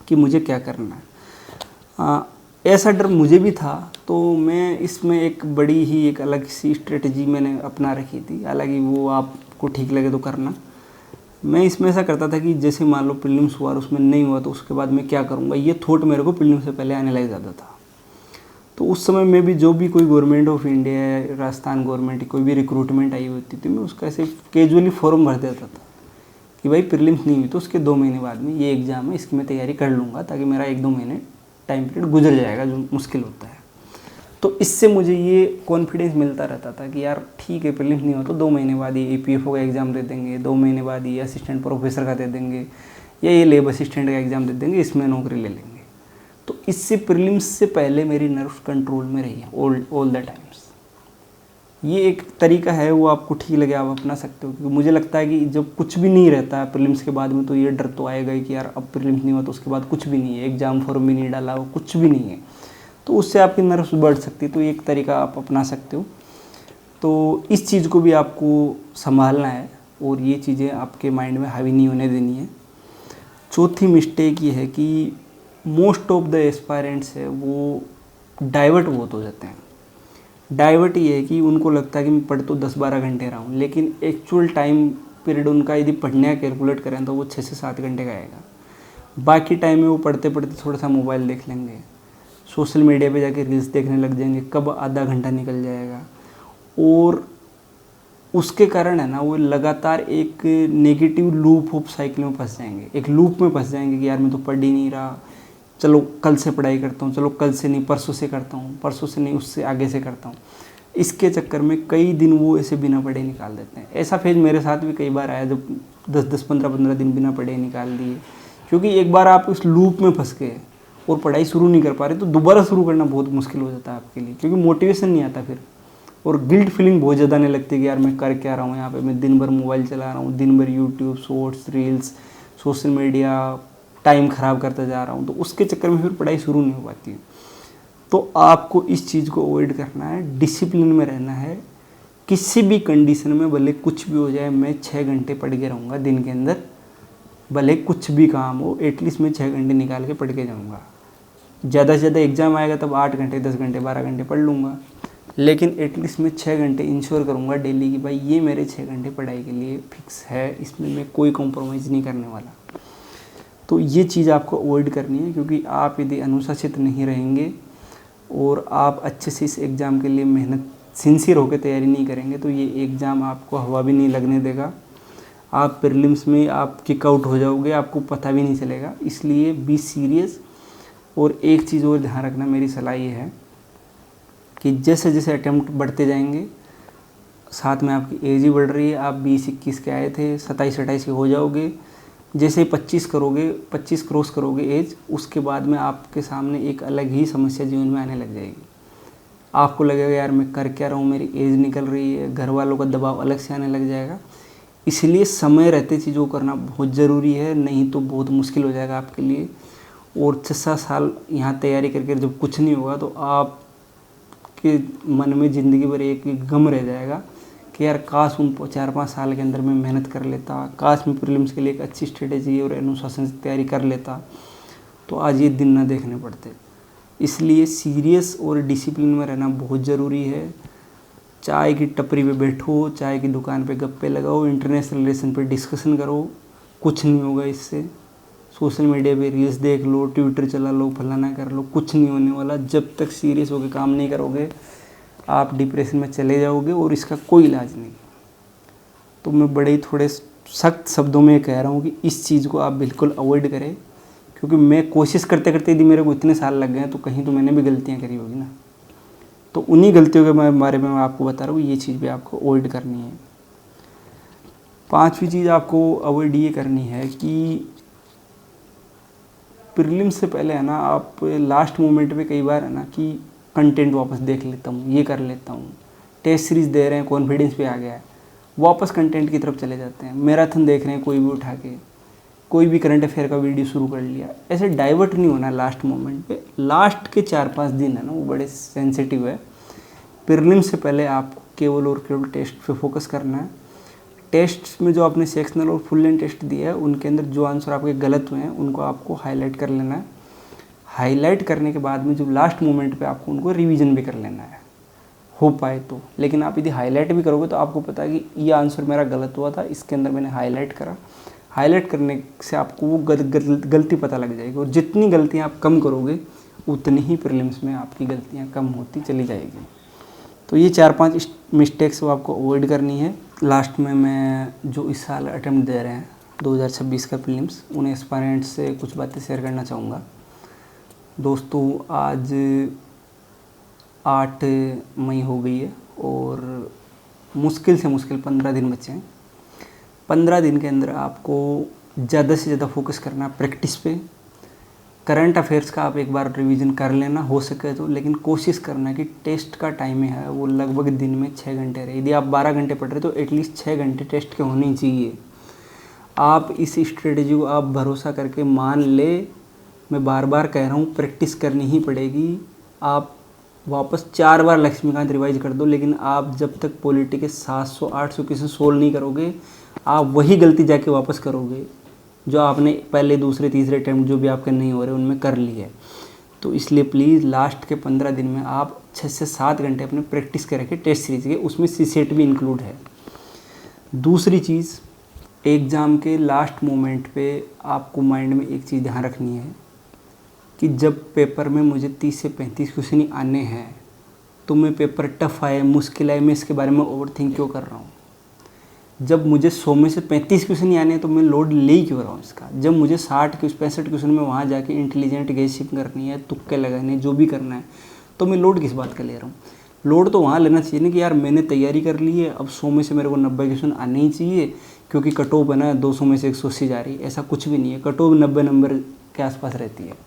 कि मुझे क्या करना है। ऐसा डर मुझे भी था, तो मैं इसमें एक बड़ी ही एक अलग सी स्ट्रेटजी मैंने अपना रखी थी। हालांकि वो आपको ठीक लगे तो करना। मैं इसमें ऐसा करता था कि जैसे मान लो प्रीलिम्स हुआ और उसमें नहीं हुआ तो उसके बाद मैं क्या करूँगा, ये थॉट मेरे को प्रीलिम्स से पहले एनालाइज आता था। तो उस समय में भी जो भी कोई government of India, Rajasthan government की कोई भी रिक्रूटमेंट आई होती थी, मैं उसका ऐसे कैजुअली फॉर्म भर देता था कि भाई प्रीलिम्स नहीं हुई तो उसके 2 महीने बाद में ये एग्ज़ाम है, इसकी मैं तैयारी कर लूँगा, ताकि मेरा 1-2 महीने टाइम पीरियड गुजर जाएगा जो मुश्किल होता है। तो इससे मुझे ये कॉन्फिडेंस मिलता रहता था कि यार ठीक है, प्रीलिम्स नहीं हुआ तो 2 महीने बाद ये APFO का एग्ज़ाम दे देंगे, 2 महीने बाद ये असिस्टेंट प्रोफेसर का दे देंगे, या ये लेब असिस्टेंट का एग्ज़ाम दे देंगे, इसमें नौकरी ले लेंगे। तो इससे प्रीलिम्स से पहले मेरी नर्व्स कंट्रोल में रही है ऑल द टाइम्स। ये एक तरीका है, वो आपको ठीक लगे आप अपना सकते हो, क्योंकि मुझे लगता है कि जब कुछ भी नहीं रहता है प्रीलिम्स के बाद में तो ये डर तो आएगा ही कि यार अब प्रीलिम्स नहीं हुआ तो उसके बाद कुछ भी नहीं है, एग्ज़ाम फॉर्म भी नहीं डाला हो, कुछ भी नहीं है, तो उससे आपकी नर्व्स बढ़ सकती है। तो एक तरीका आप अपना सकते हो। तो इस चीज़ को भी आपको संभालना है और ये चीज़ें आपके माइंड में हावी नहीं होने देनी है। चौथी मिस्टेक ये है कि मोस्ट ऑफ द एस्पायरेंट्स है वो डाइवर्ट बहुत हो जाते हैं। डाइवर्ट ये है कि उनको लगता है कि मैं पढ़ तो 10-12 घंटे रहा हूँ, लेकिन एक्चुअल टाइम पीरियड उनका यदि पढ़ने का कैलकुलेट करें तो वो 6 से 7 घंटे का आएगा। बाकी टाइम में वो पढ़ते पढ़ते थोड़ा सा मोबाइल देख लेंगे, सोशल मीडिया पे जाके रील्स देखने लग जाएंगे, कब आधा घंटा निकल जाएगा। और उसके कारण है ना वो लगातार एक नेगेटिव लूप ऑफ साइकिल में फंस जाएंगे, एक लूप में फंस जाएंगे कि यार मैं तो पढ़ ही नहीं रहा, चलो कल से पढ़ाई करता हूँ, चलो कल से नहीं परसों से करता हूँ, परसों से नहीं उससे आगे से करता हूँ। इसके चक्कर में कई दिन वो ऐसे बिना पढ़े निकाल देते हैं। ऐसा फेज मेरे साथ भी कई बार आया, जब 10-10, 15-15 दिन बिना पढ़े निकाल दिए, क्योंकि एक बार आप उस लूप में फंस गए और पढ़ाई शुरू नहीं कर पा रहे तो दोबारा शुरू करना बहुत मुश्किल हो जाता है आपके लिए, क्योंकि मोटिवेशन नहीं आता फिर, और गिल्ट फीलिंग बहुत ज़्यादा आने लगती है कि यार मैं कर क्या रहा हूँ यहाँ पे, मैं दिन भर मोबाइल चला रहा हूँ, दिन भर YouTube shorts reels social media time ख़राब करता जा रहा हूँ, तो उसके चक्कर में फिर पढ़ाई शुरू नहीं हो पाती है। तो आपको इस चीज़ को अवॉइड करना है, डिसिप्लिन में रहना है। किसी भी कंडीशन में भले कुछ भी हो जाए, मैं 6 घंटे पढ़ के रहूँगा दिन के अंदर, भले कुछ भी काम हो एटलीस्ट मैं 6 घंटे निकाल के पढ़ के जाऊँगा। ज़्यादा से ज़्यादा एग्ज़ाम आएगा तब 8 घंटे 10 घंटे 12 घंटे पढ़ लूँगा, लेकिन एटलीस्ट मैं 6 घंटे इंश्योर करूँगा डेली कि भाई ये मेरे 6 घंटे पढ़ाई के लिए फिक्स है, इसमें मैं कोई कॉम्प्रोमाइज़ नहीं करने वाला। तो ये चीज़ आपको अवॉइड करनी है, क्योंकि आप यदि अनुशासित नहीं रहेंगे और आप अच्छे से इस एग्ज़ाम के लिए मेहनत सिंसियर होकर तैयारी नहीं करेंगे तो ये एग्ज़ाम आपको हवा भी नहीं लगने देगा। आप प्रीलिम्स में आप किक आउट हो जाओगे, आपको पता भी नहीं चलेगा। इसलिए बी सीरियस। और एक चीज़ और ध्यान रखना, मेरी सलाह ये है कि जैसे जैसे अटैम्प्ट बढ़ते जाएंगे, साथ में आपकी एज ही बढ़ रही है, आप 20-21 के आए थे, 27-28 के हो जाओगे। जैसे 25 करोगे, 25 क्रॉस करोगे एज, उसके बाद में आपके सामने एक अलग ही समस्या जीवन में आने लग जाएगी। आपको लगेगा यार मैं कर क्या रहा हूँ, मेरी एज निकल रही है, घर वालों का दबाव अलग से आने लग जाएगा। इसलिए समय रहते चीज़ों को करना बहुत ज़रूरी है, नहीं तो बहुत मुश्किल हो जाएगा आपके लिए। और 6-7 साल यहाँ तैयारी करके जब कुछ नहीं होगा तो आपके मन में ज़िंदगी भर एक गम रह जाएगा कि यार काश उन 4-5 साल के अंदर मैं मेहनत कर लेता, काश मैं प्रीलिम्स के लिए एक अच्छी स्ट्रेटेजी और अनुशासन से तैयारी कर लेता तो आज ये दिन ना देखने पड़ते। इसलिए सीरियस और डिसिप्लिन में रहना बहुत ज़रूरी है। चाय की टपरी पे बैठो, चाय की दुकान पे गप्पे लगाओ, इंटरनेशनल रिलेशन पे डिस्कशन करो, कुछ नहीं होगा इससे। सोशल मीडिया पे रील्स देख लो, ट्विटर चला लो, फलाना कर लो, कुछ नहीं होने वाला। जब तक सीरियस होकर काम नहीं करोगे आप डिप्रेशन में चले जाओगे और इसका कोई इलाज नहीं। तो मैं बड़े ही थोड़े सख्त शब्दों में कह रहा हूँ कि इस चीज़ को आप बिल्कुल अवॉइड करें, क्योंकि मैं कोशिश करते करते यदि मेरे को इतने साल लग गए तो कहीं तो मैंने भी गलतियाँ करी होगी ना। तो उन्हीं गलतियों के बारे में मैं आपको बता रहा हूँ, ये चीज़ भी आपको अवॉइड करनी है। 5वीं चीज़ आपको अवॉइड ये करनी है कि प्रीलिम्स से पहले है ना आप लास्ट मोमेंट पे कई बार है ना कि कंटेंट वापस देख लेता हूँ, ये कर लेता हूँ, टेस्ट सीरीज़ दे रहे हैं, कॉन्फिडेंस पे आ गया है, वापस कंटेंट की तरफ चले जाते हैं। मैराथन देख रहे हैं कोई भी उठा के, कोई भी करंट अफेयर का वीडियो शुरू कर लिया। ऐसे डाइवर्ट नहीं होना लास्ट मोमेंट पे। लास्ट के 4-5 दिन है ना वो बड़े सेंसिटिव है। प्रीलिम्स से पहले आपको केवल और केवल टेस्ट पे फोकस करना है। टेस्ट में जो आपने सेक्शनल और फुल लेंथ टेस्ट दिया है उनके अंदर जो आंसर आपके गलत हुए हैं उनको आपको हाईलाइट कर लेना है। हाईलाइट करने के बाद में जो लास्ट मोमेंट पे आपको उनको रिवीजन भी कर लेना है, हो पाए तो। लेकिन आप यदि हाईलाइट भी करोगे तो आपको पता है कि ये आंसर मेरा गलत हुआ था, इसके अंदर मैंने हाईलाइट करा। हाईलाइट करने से आपको वो गलती पता लग जाएगी, और जितनी गलतियाँ आप कम करोगे उतनी ही प्रीलिम्स में आपकी गलतियाँ कम होती चली जाएगी। तो ये 4-5 मिस्टेक्स वो आपको अवॉइड करनी है। लास्ट में मैं जो इस साल अटेम्प्ट दे रहे हैं 2026 का प्रीलिम्स, उन्हें एस्पायरेंट्स से कुछ बातें शेयर करना चाहूँगा। दोस्तों आज 8 मई हो गई है और मुश्किल से मुश्किल 15 दिन बचे हैं। 15 दिन के अंदर आपको ज़्यादा से ज़्यादा फोकस करना है प्रैक्टिस पे। करंट अफेयर्स का आप एक बार रिवीजन कर लेना हो सके तो, लेकिन कोशिश करना कि टेस्ट का टाइम है वो लगभग दिन में 6 घंटे रहे। यदि आप 12 घंटे पढ़ रहे तो एटलीस्ट 6 घंटे टेस्ट के होने चाहिए। आप इस स्ट्रेटजी को आप भरोसा करके मान ले, मैं बार बार कह रहा हूँ प्रैक्टिस करनी ही पड़ेगी। आप वापस 4 बार लक्ष्मीकांत रिवाइज कर दो, लेकिन आप जब तक पॉलिटी के 700-800 क्वेश्चन सोल्व नहीं करोगे, आप वही गलती जाके वापस करोगे जो आपने पहले दूसरे तीसरे अटैम्प्ट जो भी आपके नहीं हो रहे उनमें कर ली है। तो इसलिए प्लीज़ लास्ट के 15 दिन में आप 6 से 7 घंटे अपने प्रैक्टिस के रखें टेस्ट सीरीज के, उसमें सीसेट भी इंक्लूड है। दूसरी चीज़, एग्ज़ाम के लास्ट मोमेंट पे आपको माइंड में एक चीज़ ध्यान रखनी है कि जब पेपर में मुझे 30 से 35 क्वेश्चन ही आने हैं तो मैं पेपर टफ आए मुश्किल आए मैं इसके बारे में ओवर थिंक क्यों कर रहा हूँ। जब मुझे 100 में से 35 क्वेश्चन ही आने हैं तो मैं लोड ले ही क्यों रहा हूँ इसका। जब मुझे 65 क्वेश्चन में वहाँ जाके इंटेलिजेंट गेसिंग करनी है, तुक्के लगाने, जो भी करना है, तो मैं लोड किस बात का ले रहा हूँ। लोड तो वहाँ लेना चाहिए ना कि यार मैंने तैयारी कर ली है, अब 100 में से मेरे को 90 क्वेश्चन आने ही चाहिए क्योंकि कट ऑफ है ना 200 में से 180 जा रही है। ऐसा कुछ भी नहीं है, कट ऑफ 90 नंबर के आसपास रहती है।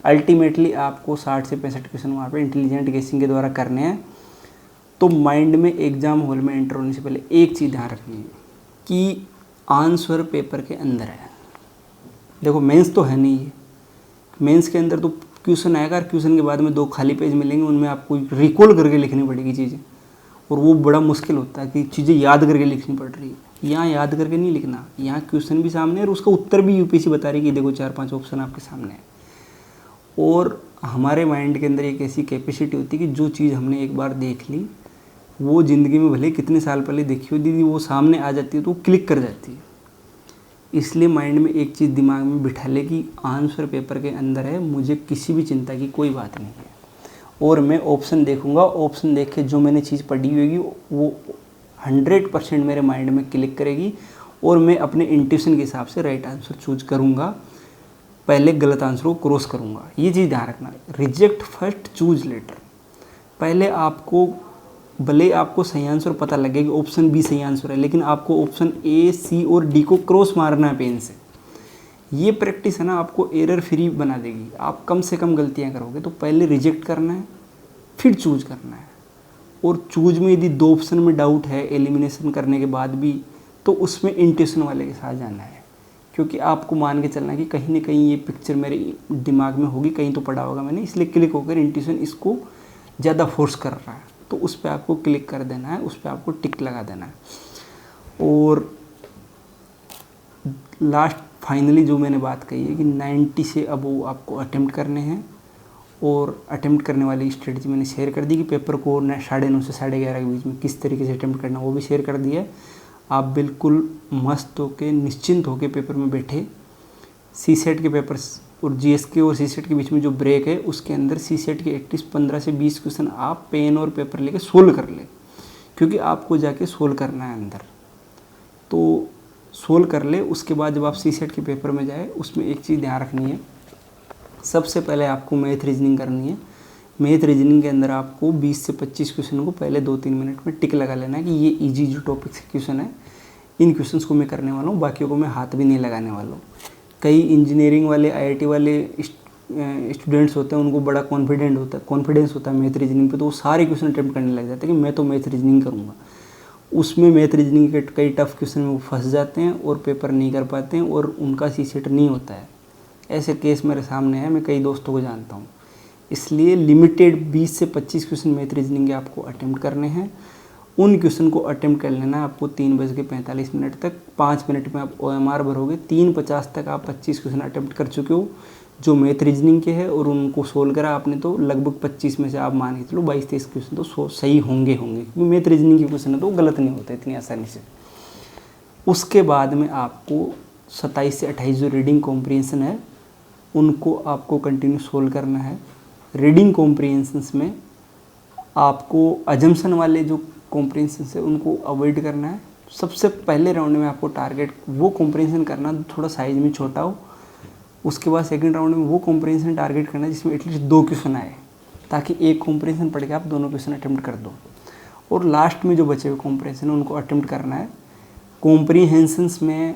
अल्टीमेटली आपको 60 से 65 क्वेश्चन वहाँ पे इंटेलिजेंट गेसिंग के द्वारा करने हैं। तो माइंड में एग्ज़ाम हॉल में एंटर होने से पहले एक चीज़ ध्यान रखनी है कि आंसर पेपर के अंदर है। देखो मेंस तो है नहीं है, मेंस के अंदर तो क्वेश्चन आएगा, क्वेश्चन के बाद में 2 खाली पेज मिलेंगे, उनमें आपको रिकॉल करके लिखनी पड़ेगी चीज़ें, और वो बड़ा मुश्किल होता है कि चीज़ें याद करके लिखनी पड़ रही है। यहाँ याद करके नहीं लिखना, यहाँ क्वेश्चन भी सामने है और उसका उत्तर भी यूपीएससी बता रही है कि देखो 4-5 ऑप्शन आपके सामने है। और हमारे माइंड के अंदर एक ऐसी कैपेसिटी होती है कि जो चीज़ हमने एक बार देख ली वो ज़िंदगी में भले कितने साल पहले देखी हो दीदी, वो सामने आ जाती है तो वो क्लिक कर जाती है। इसलिए माइंड में एक चीज़ दिमाग में बिठा ले कि आंसर पेपर के अंदर है, मुझे किसी भी चिंता की कोई बात नहीं है। और मैं ऑप्शन देखूंगा, ऑप्शन देख के जो मैंने चीज़ पढ़ी होगी वो 100% मेरे माइंड में क्लिक करेगी और मैं अपने इंट्यूशन के हिसाब से राइट आंसर चूज करूँगा, पहले गलत आंसर को क्रॉस करूँगा। ये चीज़ ध्यान रखना, रिजेक्ट फर्स्ट चूज लेटर। पहले आपको भले आपको सही आंसर पता लगे कि ऑप्शन बी सही आंसर है, लेकिन आपको ऑप्शन ए, सी और डी को क्रॉस मारना है पेन से। ये प्रैक्टिस है ना आपको एरर फ्री बना देगी, आप कम से कम गलतियां करोगे। तो पहले रिजेक्ट करना है फिर चूज करना है, और चूज में यदि 2 ऑप्शन में डाउट है एलिमिनेशन करने के बाद भी तो उसमें इंट्यूशन वाले के साथ जाना है, क्योंकि आपको मान के चलना कि कहीं ना कहीं ये पिक्चर मेरे दिमाग में होगी, कहीं तो पढ़ा होगा मैंने, इसलिए क्लिक होकर इंट्यूशन इसको ज़्यादा फोर्स कर रहा है, तो उस पर आपको क्लिक कर देना है, उस पर आपको टिक लगा देना है। और लास्ट फाइनली जो मैंने बात कही है कि 90 से अबव आपको अटेम्प्ट करने हैं, और अटेम्प्ट करने वाली स्ट्रेटजी मैंने शेयर कर दी कि पेपर को 9:30 से 11:30 के बीच में किस तरीके से अटेम्प्ट करना वो भी शेयर कर दिया है। आप बिल्कुल मस्त होके निश्चिंत होके पेपर में बैठे, सीसेट के पेपर्स और जीएसके और सीसेट के बीच में जो ब्रेक है उसके अंदर सीसेट के एटलीस्ट 15 से 20 क्वेश्चन आप पेन और पेपर लेके सोल्व कर ले, क्योंकि आपको जाके सोल्व करना है अंदर। तो सोल्व कर ले, उसके बाद जब आप सीसेट के पेपर में जाए उसमें एक चीज़ ध्यान रखनी है, सबसे पहले आपको मैथ रीजनिंग करनी है। मैथ रीजनिंग के अंदर आपको 20 से 25 क्वेश्चन को पहले 2-3 मिनट में टिक लगा लेना है कि ये ईजी जो टॉपिक से क्वेश्चन है इन क्वेश्चंस को मैं करने वाला हूँ, बाकियों को मैं हाथ भी नहीं लगाने वाला हूँ। कई इंजीनियरिंग वाले आईआईटी वाले स्टूडेंट्स होते हैं, उनको बड़ा कॉन्फिडेंस होता है मैथ रीजनिंग पे, तो वो सारे क्वेश्चन अटेम्प्ट करने लग जाते हैं कि मैं तो मैथ रीजनिंग करूँगा। उसमें मैथ रीजनिंग के कई टफ क्वेश्चन में वो फंस जाते हैं और पेपर नहीं कर पाते हैं और उनका सीसेट नहीं होता है। ऐसे केस मेरे सामने है, मैं कई दोस्तों को जानता हूँ। इसलिए लिमिटेड 20 से 25 क्वेश्चन मैथ रीजनिंग के आपको अटेम्प्ट करने हैं। उन क्वेश्चन को अटेम्प्ट कर लेना है आपको 3:45 तक। 5 मिनट में आप OMR भरोगे, 3:50 तक आप 25 क्वेश्चन अटेम्प्ट कर चुके हो जो मैथ रीजनिंग के हैं, और उनको सोल्व करा आपने तो लगभग 25 में से आप मान के चलो 22-23 क्वेश्चन तो सही होंगे क्योंकि मैथ रीजनिंग के क्वेश्चन है तो गलत नहीं होते इतनी आसानी से। उसके बाद में आपको 27 से 28 जो रीडिंग कॉम्प्रिहेंशन है उनको आपको कंटिन्यू सोल्व करना है। रीडिंग कॉम्प्रिहेंशंस में आपको अजम्पशन वाले जो कॉम्प्रिहेंशन है उनको अवॉइड करना है। सबसे पहले राउंड में आपको टारगेट वो कॉम्प्रिहेंशन करना थोड़ा साइज में छोटा हो। उसके बाद सेकंड राउंड में वो कॉम्प्रिहेंशन टारगेट करना जिसमें एटलीस्ट 2 क्वेश्चन आए, ताकि एक कॉम्प्रिहेंशन पढ़ के आप दोनों क्वेश्चन अटेम्प्ट कर दो। और लास्ट में जो बचे हुए कॉम्प्रिहेंशन है उनको अटेम्प्ट करना है। कॉम्प्रिहेंशंस में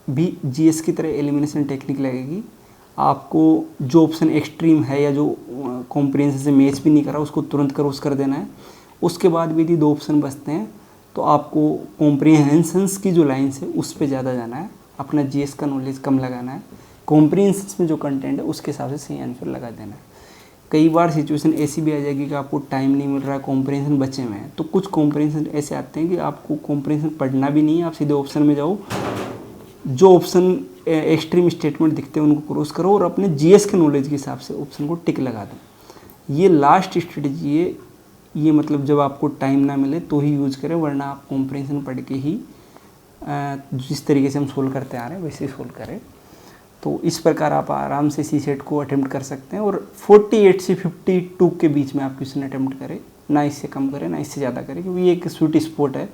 भी जीएस की तरह एलिमिनेशन टेक्निक लगेगी। आपको जो ऑप्शन एक्सट्रीम है या जो कॉम्प्रिहेंशन से मैच भी नहीं करा उसको तुरंत क्रॉस कर देना है। उसके बाद भी यदि 2 ऑप्शन बचते हैं तो आपको कॉम्प्रिहेंशंस की जो लाइन्स है उस पर ज़्यादा जाना है, अपना जीएस का नॉलेज कम लगाना है, कॉम्प्रिहेंशंस में जो कंटेंट है उसके हिसाब से सही आंसर लगा देना है। कई बार सिचुएशन ऐसी भी आ जाएगी कि आपको टाइम नहीं मिल रहा है, कॉम्प्रिहेंशन बचे हुए हैं, तो कुछ कॉम्प्रिहेंशन ऐसे आते हैं कि आपको कॉम्प्रिहेंशन पढ़ना भी नहीं है, आप सीधे ऑप्शन में जाओ, जो ऑप्शन एक्सट्रीम स्टेटमेंट दिखते हैं उनको क्रॉस करो और अपने जीएस के नॉलेज के हिसाब से ऑप्शन को टिक लगा दो। ये लास्ट स्ट्रेटजी है, ये मतलब जब आपको टाइम ना मिले तो ही यूज़ करें, वरना आप कॉम्प्रिहेंशन पढ़ के ही जिस तरीके से हम सोल्व करते आ रहे हैं वैसे ही सोल्व करें। तो इस प्रकार आप आराम से सी सेट को अटेम्प्ट कर सकते हैं और 48 से 52 के बीच में आप क्वेश्चन अटेम्प्ट करें, ना इससे कम करें ना इससे ज़्यादा करें, क्योंकि ये एक स्वीट स्पॉट है।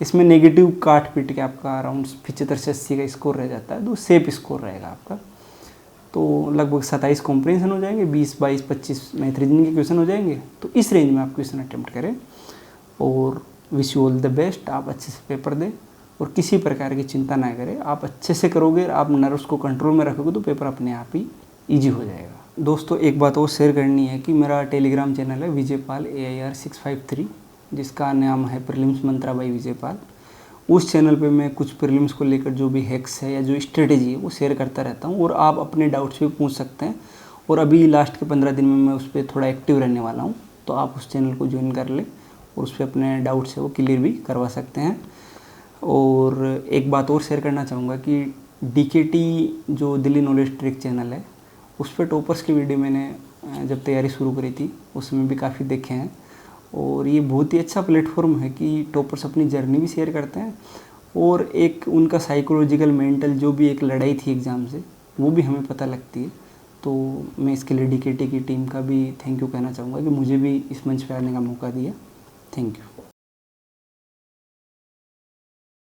इसमें नेगेटिव काट पीट के आपका अराउंड 75 से 80 का स्कोर रह जाता है, तो सेफ स्कोर रहेगा आपका। तो लगभग 27 कॉम्प्रिहेंशन हो जाएंगे, 20, 22, 25 मैथ रीजनिंग के क्वेश्चन हो जाएंगे। तो इस रेंज में आप क्वेश्चन अटेम्प्ट करें और wish you all the best. आप अच्छे से पेपर दें और किसी प्रकार की चिंता ना करें, आप अच्छे से करोगे, आप नर्व्स को कंट्रोल में रखोगे तो पेपर अपने आप ही ईजी हो जाएगा। दोस्तों एक बात और शेयर करनी है कि मेरा टेलीग्राम चैनल है विजयपाल AIR 653, जिसका नाम है प्रीलिम्स मंत्रा बाई विजयपाल। उस चैनल पे मैं कुछ प्रीलिम्स को लेकर जो भी हैक्स है या जो स्ट्रेटेजी है वो शेयर करता रहता हूँ और आप अपने डाउट्स भी पूछ सकते हैं। और अभी लास्ट के 15 दिन में मैं उस पर थोड़ा एक्टिव रहने वाला हूँ, तो आप उस चैनल को ज्वाइन कर लें और उस पर अपने डाउट्स है वो क्लियर भी करवा सकते हैं। और एक बात और शेयर करना चाहूँगा कि DKT जो दिल्ली नॉलेज ट्रिक चैनल है उस पर टॉपर्स की वीडियो मैंने जब तैयारी शुरू करी थी उसमें भी काफ़ी देखे हैं और ये बहुत ही अच्छा प्लेटफॉर्म है कि टॉपर्स अपनी जर्नी भी शेयर करते हैं और एक उनका साइकोलॉजिकल मेंटल जो भी एक लड़ाई थी एग्ज़ाम से वो भी हमें पता लगती है। तो मैं इसके लिए DKT की टीम का भी थैंक यू कहना चाहूँगा कि मुझे भी इस मंच पर आने का मौका दिया। Thank you.